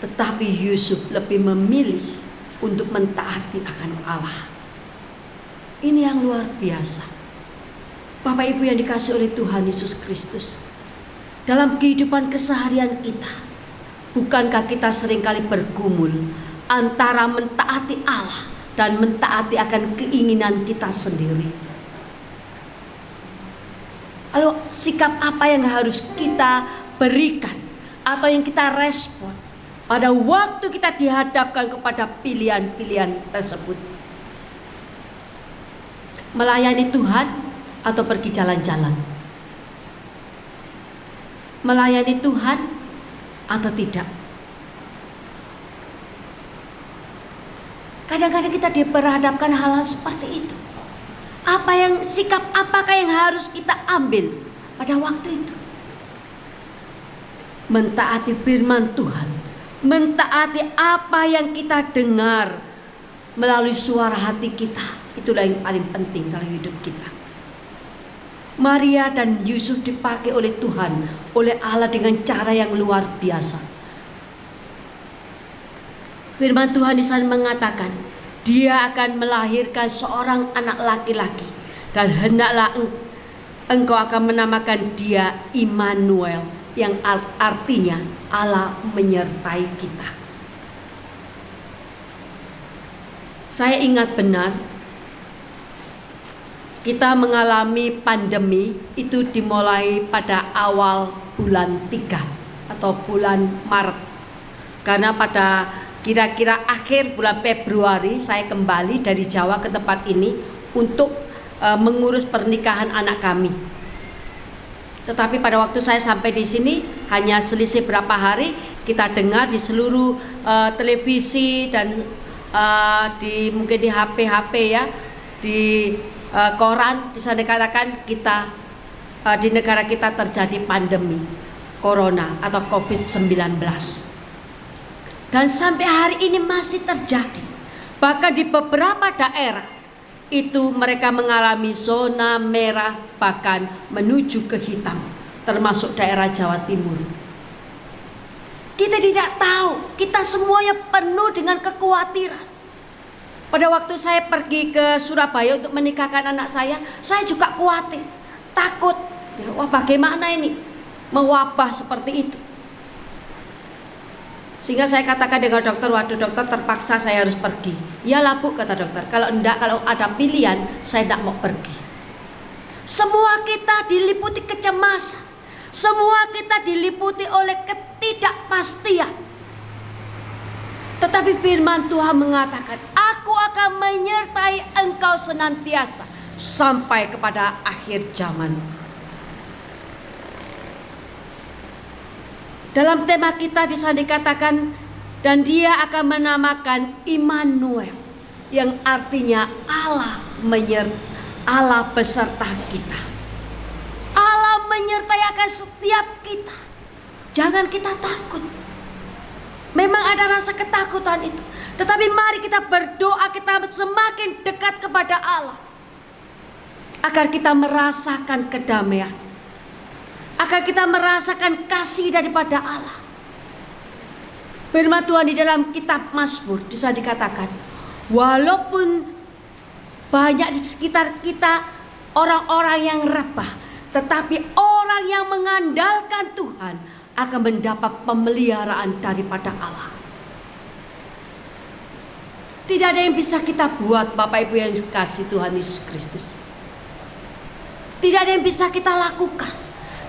Tetapi Yusuf lebih memilih untuk mentaati akan Allah. Ini yang luar biasa. Bapak Ibu yang dikasihi oleh Tuhan Yesus Kristus, dalam kehidupan keseharian kita, bukankah kita seringkali bergumul antara mentaati Allah dan mentaati akan keinginan kita sendiri? Lalu sikap apa yang harus kita berikan atau yang kita respon pada waktu kita dihadapkan kepada pilihan-pilihan tersebut? Melayani Tuhan atau pergi jalan-jalan? Melayani Tuhan atau tidak? Kadang-kadang kita diperhadapkan hal-hal seperti itu. Sikap apakah yang harus kita ambil pada waktu itu? Mentaati firman Tuhan, mentaati apa yang kita dengar melalui suara hati kita, itulah yang paling penting dalam hidup kita. Maria dan Yusuf dipakai oleh Tuhan, oleh Allah dengan cara yang luar biasa. Firman Tuhan di sana mengatakan, dia akan melahirkan seorang anak laki-laki, dan hendaklah engkau akan menamakan dia Immanuel, yang artinya Allah menyertai kita. Saya ingat benar, kita mengalami pandemi itu dimulai pada awal bulan 3 atau bulan Maret. Karena pada kira-kira akhir bulan Februari saya kembali dari Jawa ke tempat ini untuk mengurus pernikahan anak kami. Tetapi pada waktu saya sampai di sini hanya selisih berapa hari, kita dengar di seluruh televisi dan mungkin di HP ya, di koran di sana dikatakan kita di negara kita terjadi pandemi corona atau COVID-19. Dan sampai hari ini masih terjadi. Bahkan di beberapa daerah itu mereka mengalami zona merah, bahkan menuju ke hitam. termasuk daerah Jawa Timur. Kita tidak tahu, kita semuanya penuh dengan kekhawatiran. Pada waktu saya pergi ke Surabaya untuk menikahkan anak saya juga khawatir, takut. Ya, wah bagaimana ini mewabah seperti itu. Sehingga saya katakan dengan dokter, waduh dokter terpaksa saya harus pergi. Iyalah Bu, kata dokter, kalau ada pilihan saya tidak mau pergi. Semua kita diliputi kecemasan. Semua kita diliputi oleh ketidakpastian. Tetapi firman Tuhan mengatakan, aku akan menyertai engkau senantiasa sampai kepada akhir zaman. Dalam tema kita di sana dikatakan, dan dia akan menamakan Immanuel, yang artinya Allah beserta kita. Allah menyertai akan setiap kita. Jangan kita takut. Memang ada rasa ketakutan itu, tetapi mari kita berdoa, kita semakin dekat kepada Allah, agar kita merasakan kedamaian, agar kita merasakan kasih daripada Allah. Firman Tuhan di dalam kitab Mazmur di sana dikatakan, walaupun banyak di sekitar kita orang-orang yang rebah, tetapi orang yang mengandalkan Tuhan akan mendapat pemeliharaan daripada Allah. Tidak ada yang bisa kita buat, Bapak Ibu yang kasih Tuhan Yesus Kristus. Tidak ada yang bisa kita lakukan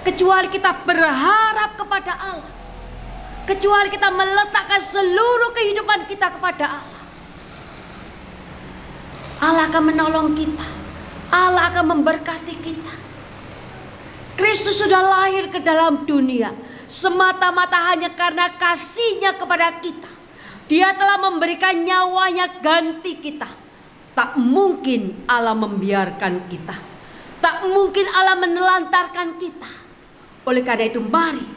kecuali kita berharap kepada Allah, kecuali kita meletakkan seluruh kehidupan kita kepada Allah. Allah akan menolong kita, Allah akan memberkati kita. Kristus sudah lahir ke dalam dunia semata-mata hanya karena kasih-Nya kepada kita. Dia telah memberikan nyawanya ganti kita. Tak mungkin Allah membiarkan kita, tak mungkin Allah menelantarkan kita. Oleh karena itu mari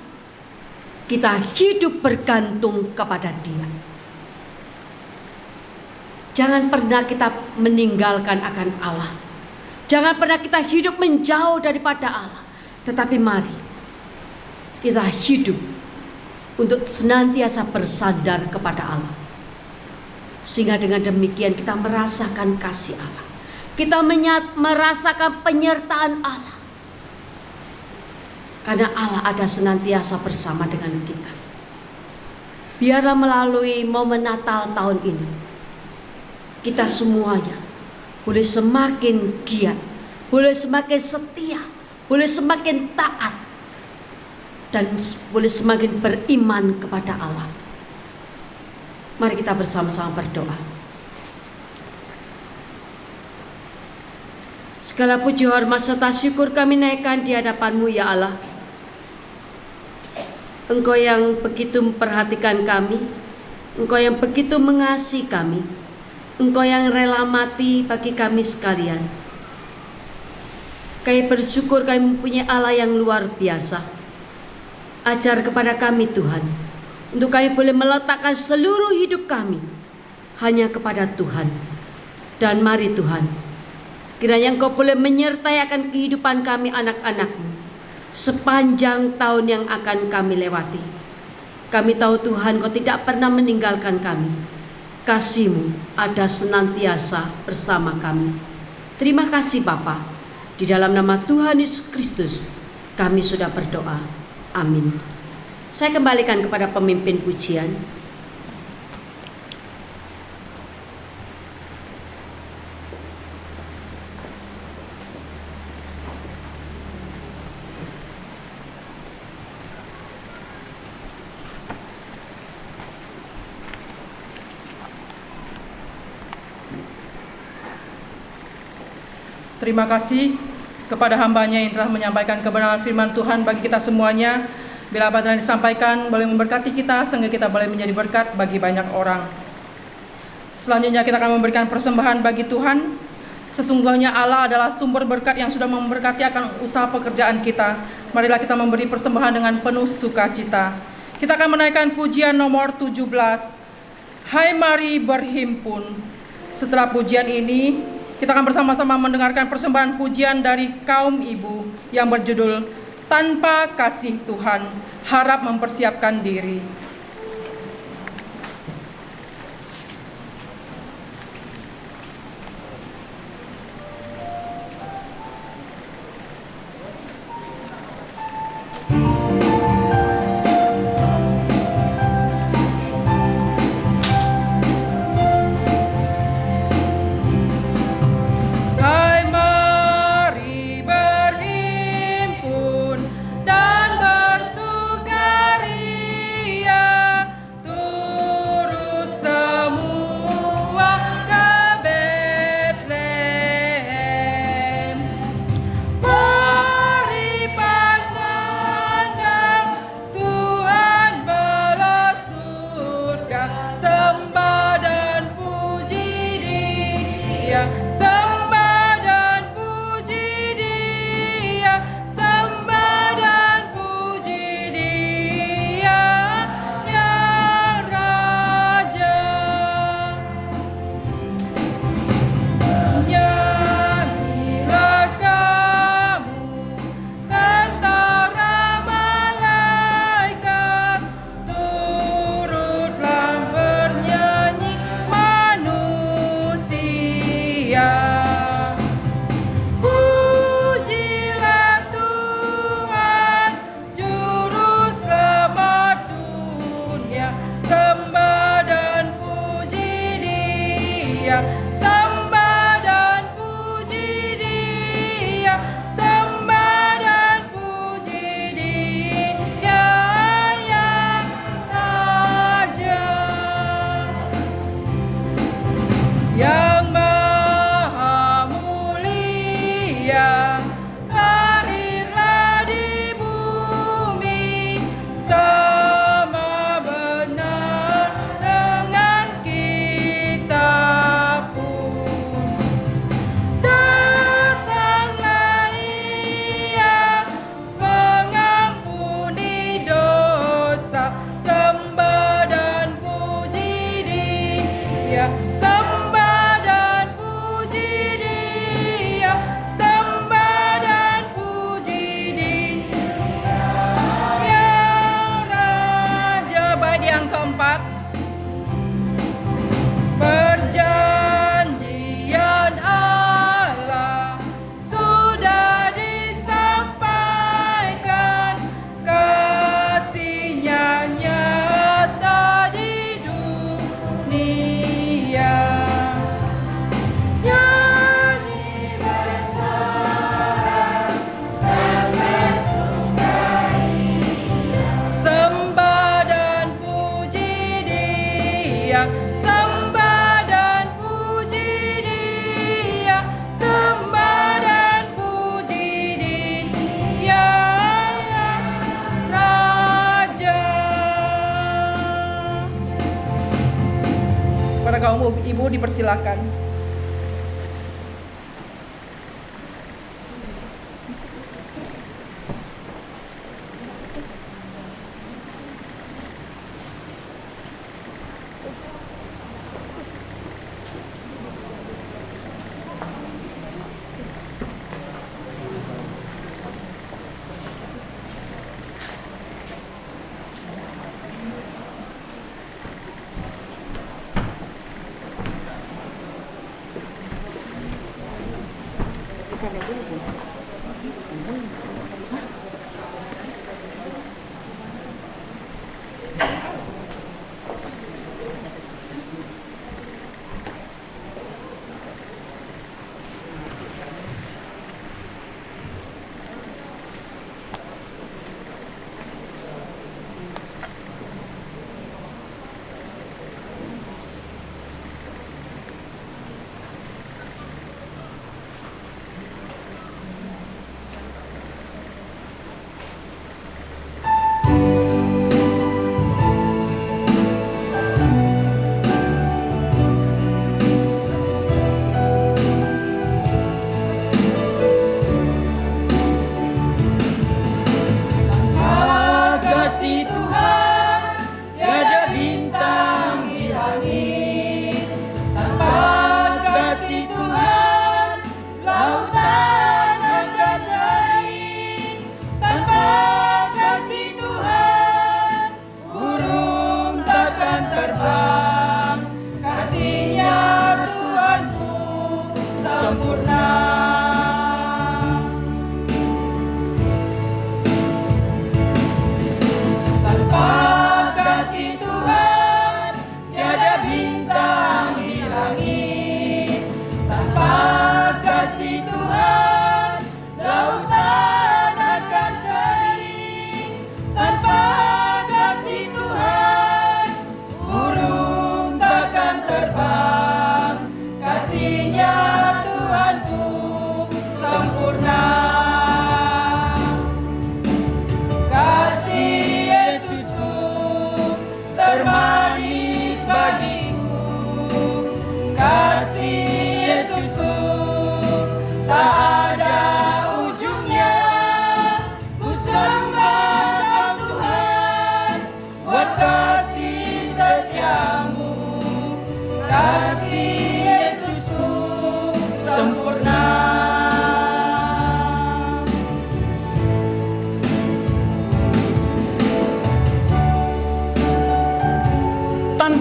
kita hidup bergantung kepada Dia. Jangan pernah kita meninggalkan akan Allah. Jangan pernah kita hidup menjauh daripada Allah. Tetapi mari kita hidup untuk senantiasa bersandar kepada Allah. Sehingga dengan demikian kita merasakan kasih Allah. Kita merasakan penyertaan Allah. Karena Allah ada senantiasa bersama dengan kita. Biarlah melalui momen Natal tahun ini, kita semuanya boleh semakin giat, boleh semakin setia, boleh semakin taat, dan boleh semakin beriman kepada Allah. Mari kita bersama-sama berdoa. Segala puji, hormat, serta syukur kami naikkan di hadapan-Mu ya Allah. Engkau yang begitu memperhatikan kami, Engkau yang begitu mengasihi kami, Engkau yang rela mati bagi kami sekalian. Kami bersyukur kami mempunyai Allah yang luar biasa. Ajar kepada kami Tuhan, untuk kami boleh meletakkan seluruh hidup kami hanya kepada Tuhan. Dan mari Tuhan, kiranya Engkau boleh menyertai akan kehidupan kami anak-anak-Mu sepanjang tahun yang akan kami lewati. Kami tahu Tuhan, Engkau tidak pernah meninggalkan kami. Kasih-Mu ada senantiasa bersama kami. Terima kasih Bapa. Di dalam nama Tuhan Yesus Kristus kami sudah berdoa. Amin. Saya kembalikan kepada pemimpin pujian. Terima kasih kepada hamba-Nya yang telah menyampaikan kebenaran firman Tuhan bagi kita semuanya. Bila apa yang disampaikan boleh memberkati kita, sehingga kita boleh menjadi berkat bagi banyak orang. Selanjutnya kita akan memberikan persembahan bagi Tuhan. Sesungguhnya Allah adalah sumber berkat yang sudah memberkati akan usaha pekerjaan kita. Marilah kita memberi persembahan dengan penuh sukacita. Kita akan menaikkan pujian nomor 17. Hai mari berhimpun. Setelah pujian ini, kita akan bersama-sama mendengarkan persembahan pujian dari kaum ibu yang berjudul Tanpa kasih Tuhan, harap mempersiapkan diri. Hai, mari berhimpun dan bersukaria, turut semua ke Betlehem. Mari pandang Tuhan belah surga, sembah dan puji Dia. Sembah dan puji Dia, sembah dan puji Dia, yang Raja. Nyanyilah kamu, tentara malaikat, turutlah bernyanyi manusia. Pujilah Tuhan, Juru Selamat dunia, sembah dan puji Dia, sembah dan puji Dia, sembah dan puji Dia, yang Raja. Yang Maha Mulia, lahirlah di bumi, sama benar dengan kita pun. Datanglah Ia, mengampuni dosa, sembah dan puji Dia, sembah dan puji Dia, sembah dan puji Dia, yang Raja. Bait yang keempat. Perjanjian Allah sudah disampaikan, kasih-Nya nyata di dunia. Nyanyi bersorak dan bersukaria, sembah dan puji Dia, sembah dan puji Dia, sembah dan puji Dia, yang Raja. Para kaum ibu dipersilakan.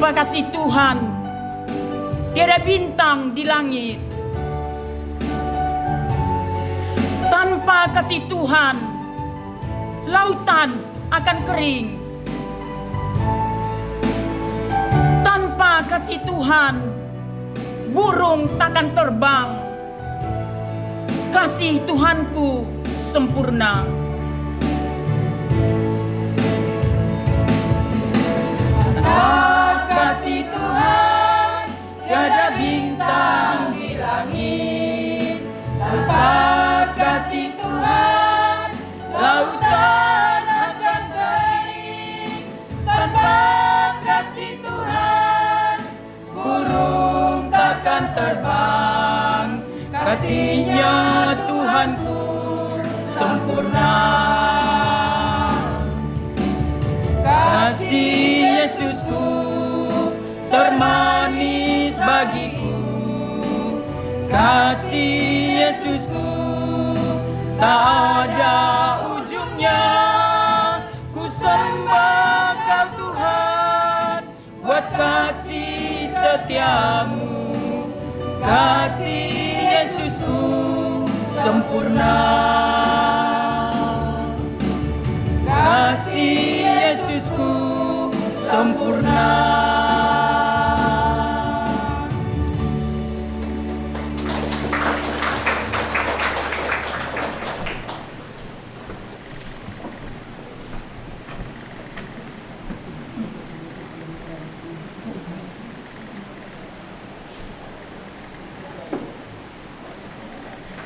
Tanpa kasih Tuhan, tiada bintang di langit. Tanpa kasih Tuhan, lautan akan kering. Tanpa kasih Tuhan, burung takkan terbang. Kasih Tuhanku sempurna. Tanpa kasih Tuhan, tiada bintang di langit. Tanpa kasih Tuhan, lautan akan kering. Tanpa kasih Tuhan, burung takkan terbang. Kasihnya Tuhanku sempurna. Kasih Yesusku termanis bagiku. Kasih Yesusku tak ada ujungnya. Ku sembah Kau Tuhan buat kasih setiamu. Kasih Yesusku sempurna. Kasih Yesusku sempurna.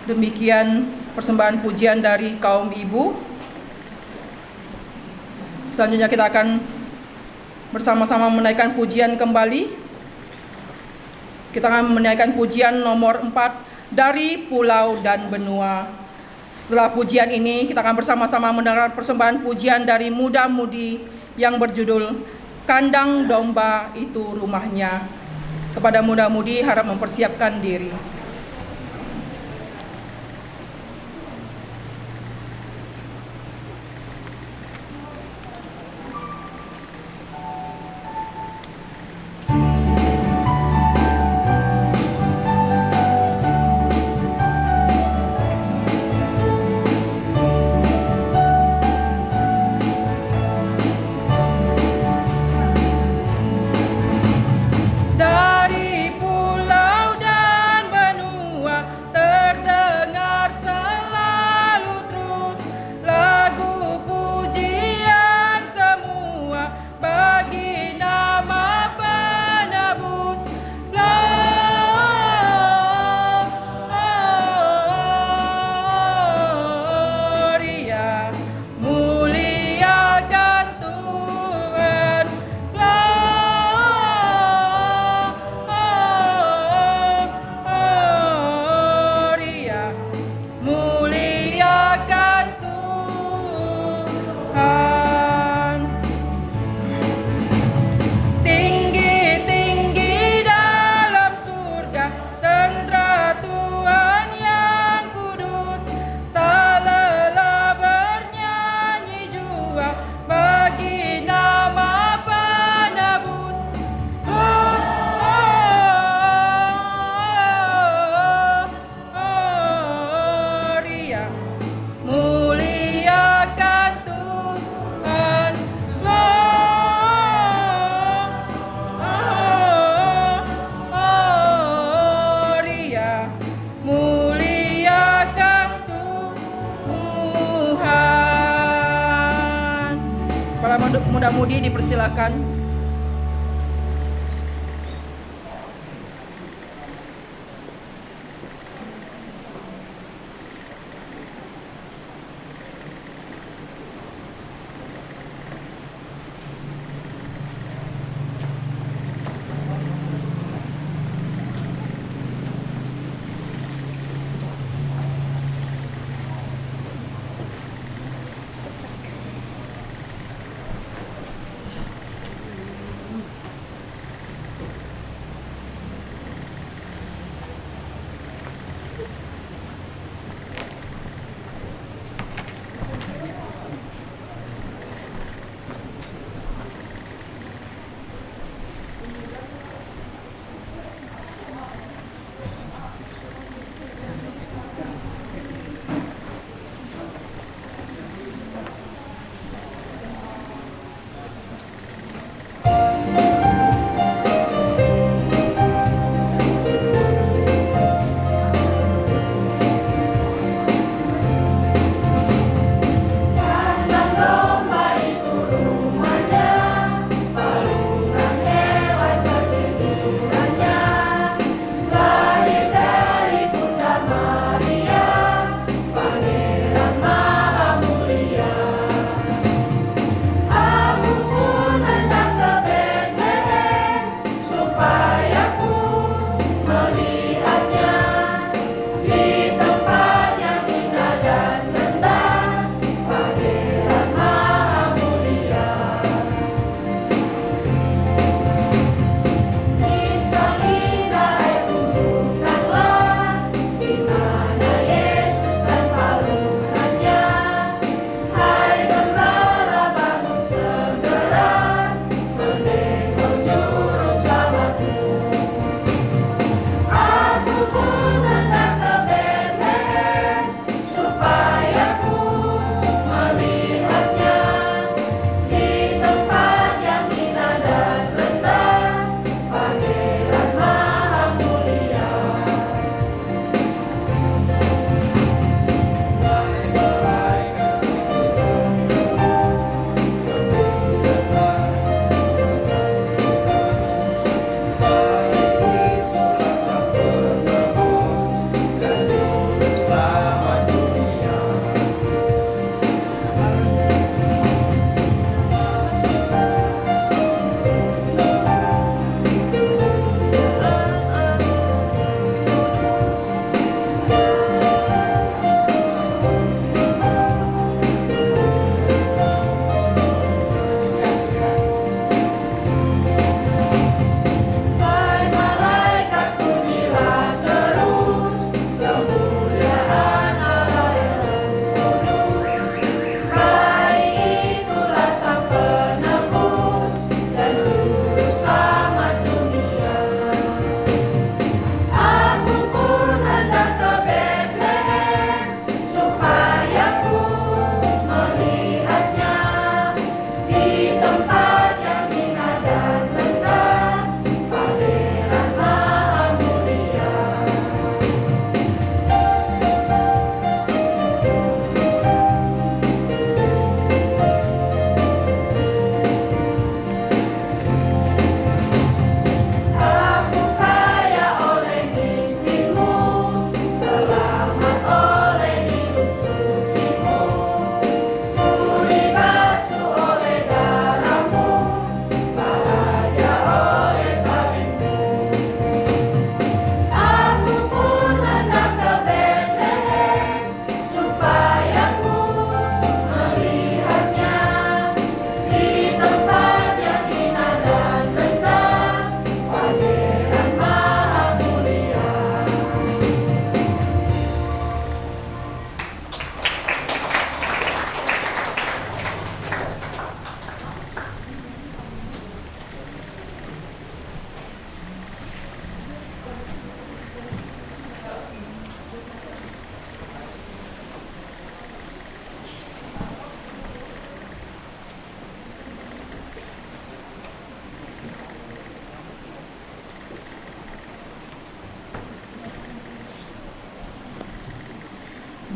Demikian persembahan pujian dari kaum ibu. Selanjutnya kita akan bersama-sama menaikkan pujian kembali. Kita akan menaikkan pujian nomor 4 dari Pulau dan Benua. Setelah pujian ini kita akan bersama-sama mendengar persembahan pujian dari muda-mudi yang berjudul Kandang Domba Itu Rumahnya. Kepada muda-mudi harap mempersiapkan diri. Dari pulau dan benua terdengar selalu terus lagu pujian semua bagi nama penebus. Gloria, muliakan Tuhan. Gloria, muliakan Tuhan. Tinggi-tinggi dalam surga tentara Tuhan yang kudus, tak lelah bernyanyi jua bagi nama penebus. Gloria, muliakan Tuhan. Gloria, muliakan Tuhan. Para muda-mudi dipersilakan.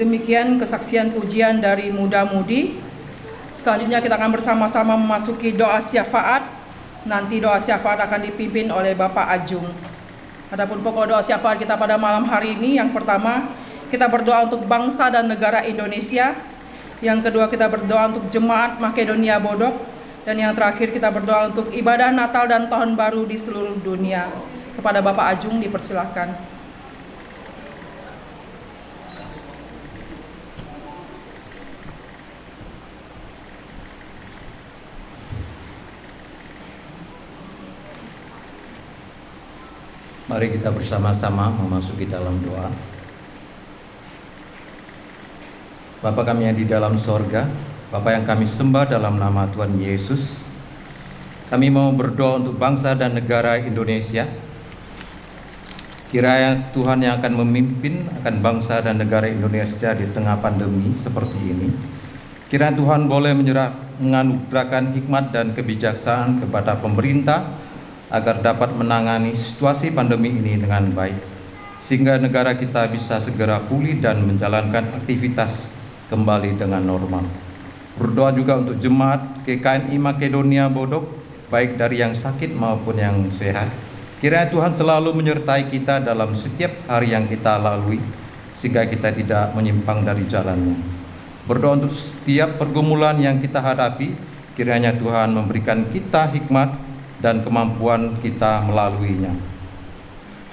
Demikian kesaksian pujian dari muda-mudi. Selanjutnya kita akan bersama-sama memasuki doa syafaat. Nanti doa syafaat akan dipimpin oleh Bapak Ajung. Adapun pokok doa syafaat kita pada malam hari ini, yang pertama kita berdoa untuk bangsa dan negara Indonesia. Yang kedua kita berdoa untuk jemaat Makedonia Bodok. Dan yang terakhir kita berdoa untuk ibadah Natal dan Tahun Baru di seluruh dunia. Kepada Bapak Ajung dipersilahkan. Mari kita bersama-sama memasuki dalam doa. Bapa kami yang di dalam sorga, Bapa yang kami sembah dalam nama Tuhan Yesus, kami mau berdoa untuk bangsa dan negara Indonesia. Kiranya Tuhan yang akan memimpin akan bangsa dan negara Indonesia di tengah pandemi seperti ini. Kiranya Tuhan boleh menganugerahkan hikmat dan kebijaksanaan kepada pemerintah agar dapat menangani situasi pandemi ini dengan baik, sehingga negara kita bisa segera pulih dan menjalankan aktivitas kembali dengan normal. Berdoa juga untuk jemaat GKMI Makedonia Bodok, baik dari yang sakit maupun yang sehat. Kiranya Tuhan selalu menyertai kita dalam setiap hari yang kita lalui, sehingga kita tidak menyimpang dari jalannya. Berdoa untuk setiap pergumulan yang kita hadapi, kiranya Tuhan memberikan kita hikmat dan kemampuan kita melaluinya.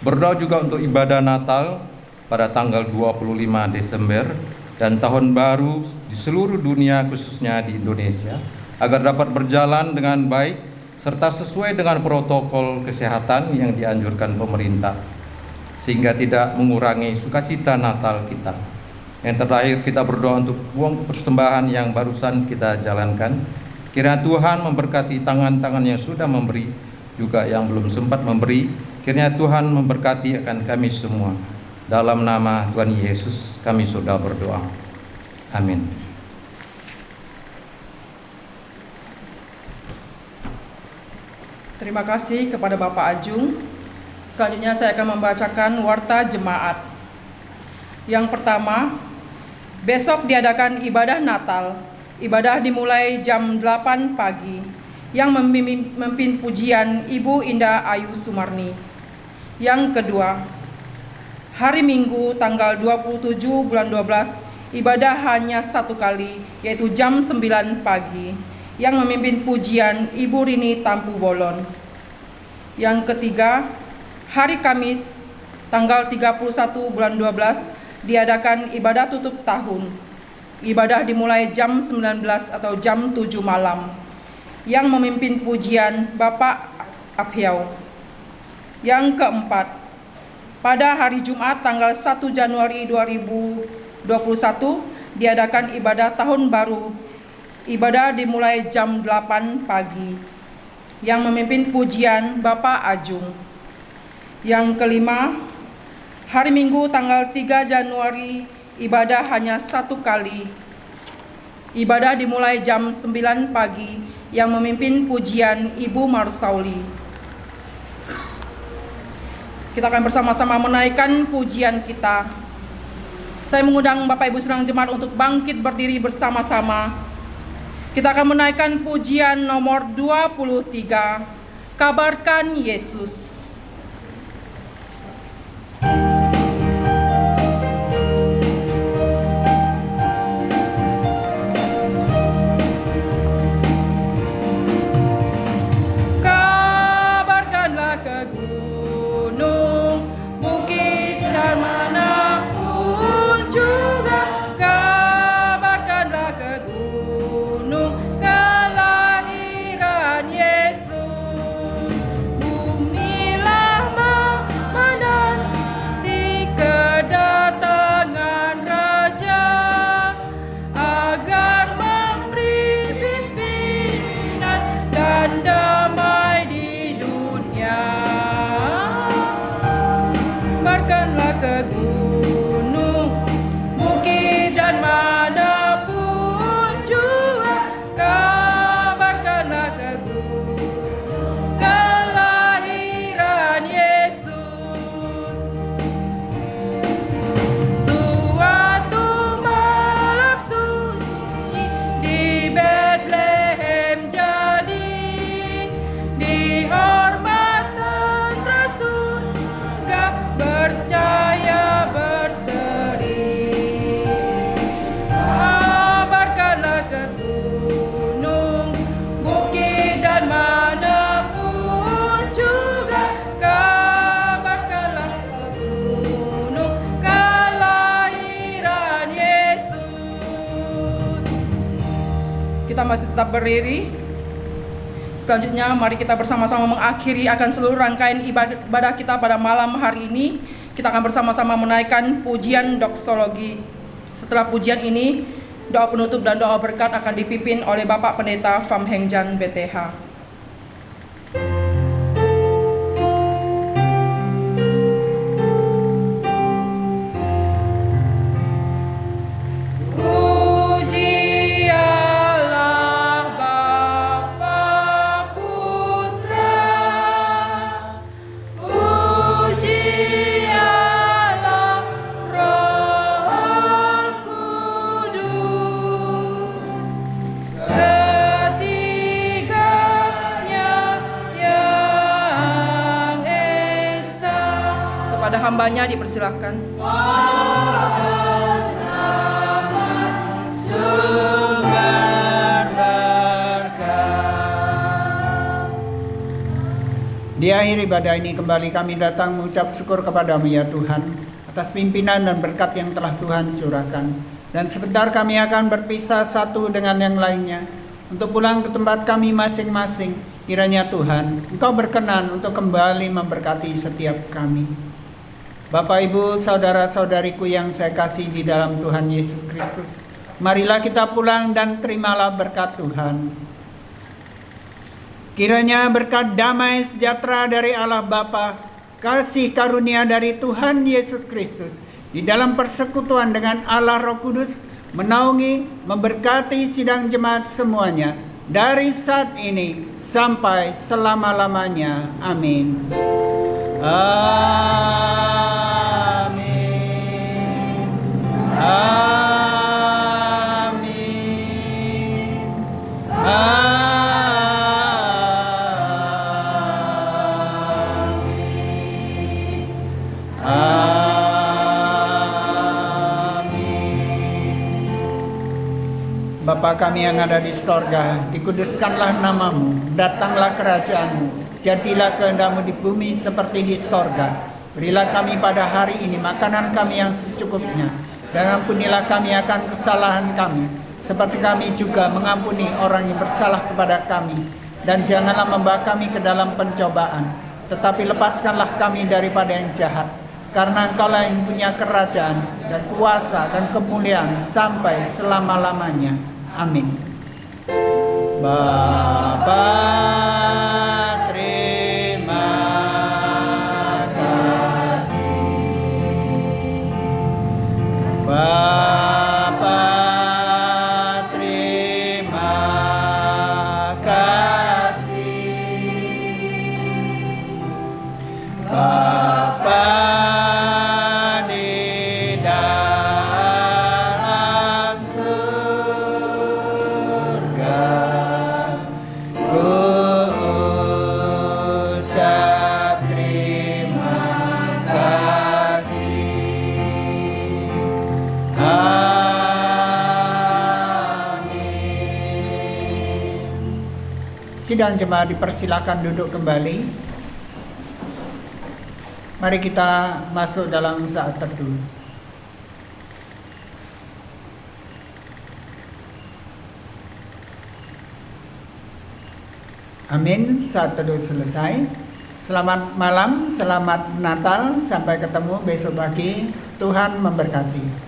Berdoa juga untuk ibadah Natal pada tanggal 25 Desember dan Tahun Baru di seluruh dunia, khususnya di Indonesia, agar dapat berjalan dengan baik serta sesuai dengan protokol kesehatan yang dianjurkan pemerintah, sehingga tidak mengurangi sukacita Natal kita. Yang terakhir kita berdoa untuk uang persembahan yang barusan kita jalankan. Kiranya Tuhan memberkati tangan-tangan yang sudah memberi, juga yang belum sempat memberi. Kiranya Tuhan memberkati akan kami semua. Dalam nama Tuhan Yesus kami sudah berdoa. Amin. Terima kasih kepada Bapak Ajung. Selanjutnya saya akan membacakan warta jemaat. Yang pertama, besok diadakan ibadah Natal. Ibadah dimulai jam 8 pagi. Yang memimpin pujian Ibu Indah Ayu Sumarni. Yang kedua, hari Minggu tanggal 27 bulan 12, ibadah hanya satu kali, yaitu jam 9 pagi. Yang memimpin pujian Ibu Rini Tampu Bolon. Yang ketiga, hari Kamis tanggal 31 bulan 12, diadakan ibadah tutup tahun. Ibadah dimulai jam 19 atau jam 7 malam. Yang memimpin pujian Bapak Abhyau. Yang keempat, pada hari Jumat tanggal 1 Januari 2021 diadakan ibadah Tahun Baru. Ibadah dimulai jam 8 pagi. Yang memimpin pujian Bapak Ajung. Yang kelima, hari Minggu tanggal 3 Januari ibadah hanya satu kali. Ibadah dimulai jam 9 pagi. Yang memimpin pujian Ibu Marsauli. Kita akan bersama-sama menaikkan pujian kita. Saya mengundang Bapak Ibu Sedang Jemaat untuk bangkit berdiri bersama-sama. Kita akan menaikkan pujian nomor 23, Kabarkan Yesus. Bumi masih tetap berdiri. Selanjutnya mari kita bersama-sama mengakhiri akan seluruh rangkaian ibadah kita pada malam hari ini. Kita akan bersama-sama menaikkan pujian doksologi. Setelah pujian ini, doa penutup dan doa berkat akan dipimpin oleh Bapak Pendeta Pham Heng Jan BTH. Pada hambanya dipersilahkan. Sumber berkat. Di akhir ibadah ini kembali kami datang mengucap syukur kepadamu ya Tuhan atas pimpinan dan berkat yang telah Tuhan curahkan. Dan sebentar kami akan berpisah satu dengan yang lainnya untuk pulang ke tempat kami masing-masing. Kiranya Tuhan, Engkau berkenan untuk kembali memberkati setiap kami. Bapak, Ibu, saudara-saudariku yang saya kasih di dalam Tuhan Yesus Kristus, marilah kita pulang dan terimalah berkat Tuhan. Kiranya berkat damai sejahtera dari Allah Bapa, kasih karunia dari Tuhan Yesus Kristus, di dalam persekutuan dengan Allah Roh Kudus, menaungi, memberkati sidang jemaat semuanya, dari saat ini sampai selama-lamanya. Amin. Amin. Amin. Amin. Amin. Bapa kami yang ada di sorga, dikuduskanlah namamu, datanglah kerajaanmu, jadilah kehendak-Mu di bumi seperti di sorga. Berilah kami pada hari ini makanan kami yang secukupnya, dan ampunilah kami akan kesalahan kami, seperti kami juga mengampuni orang yang bersalah kepada kami. Dan janganlah membawa kami ke dalam pencobaan, tetapi lepaskanlah kami daripada yang jahat. Karena Engkaulah yang punya kerajaan dan kuasa dan kemuliaan sampai selama-lamanya. Amin. Bapa, Bapa, terima kasih. Bapa di dalam surga, ku ucap terima kasih. Sidang jemaat dipersilakan duduk kembali. Mari kita masuk dalam saat teduh. Amin. Saat teduh selesai. Selamat malam, selamat Natal, sampai ketemu besok pagi. Tuhan memberkati.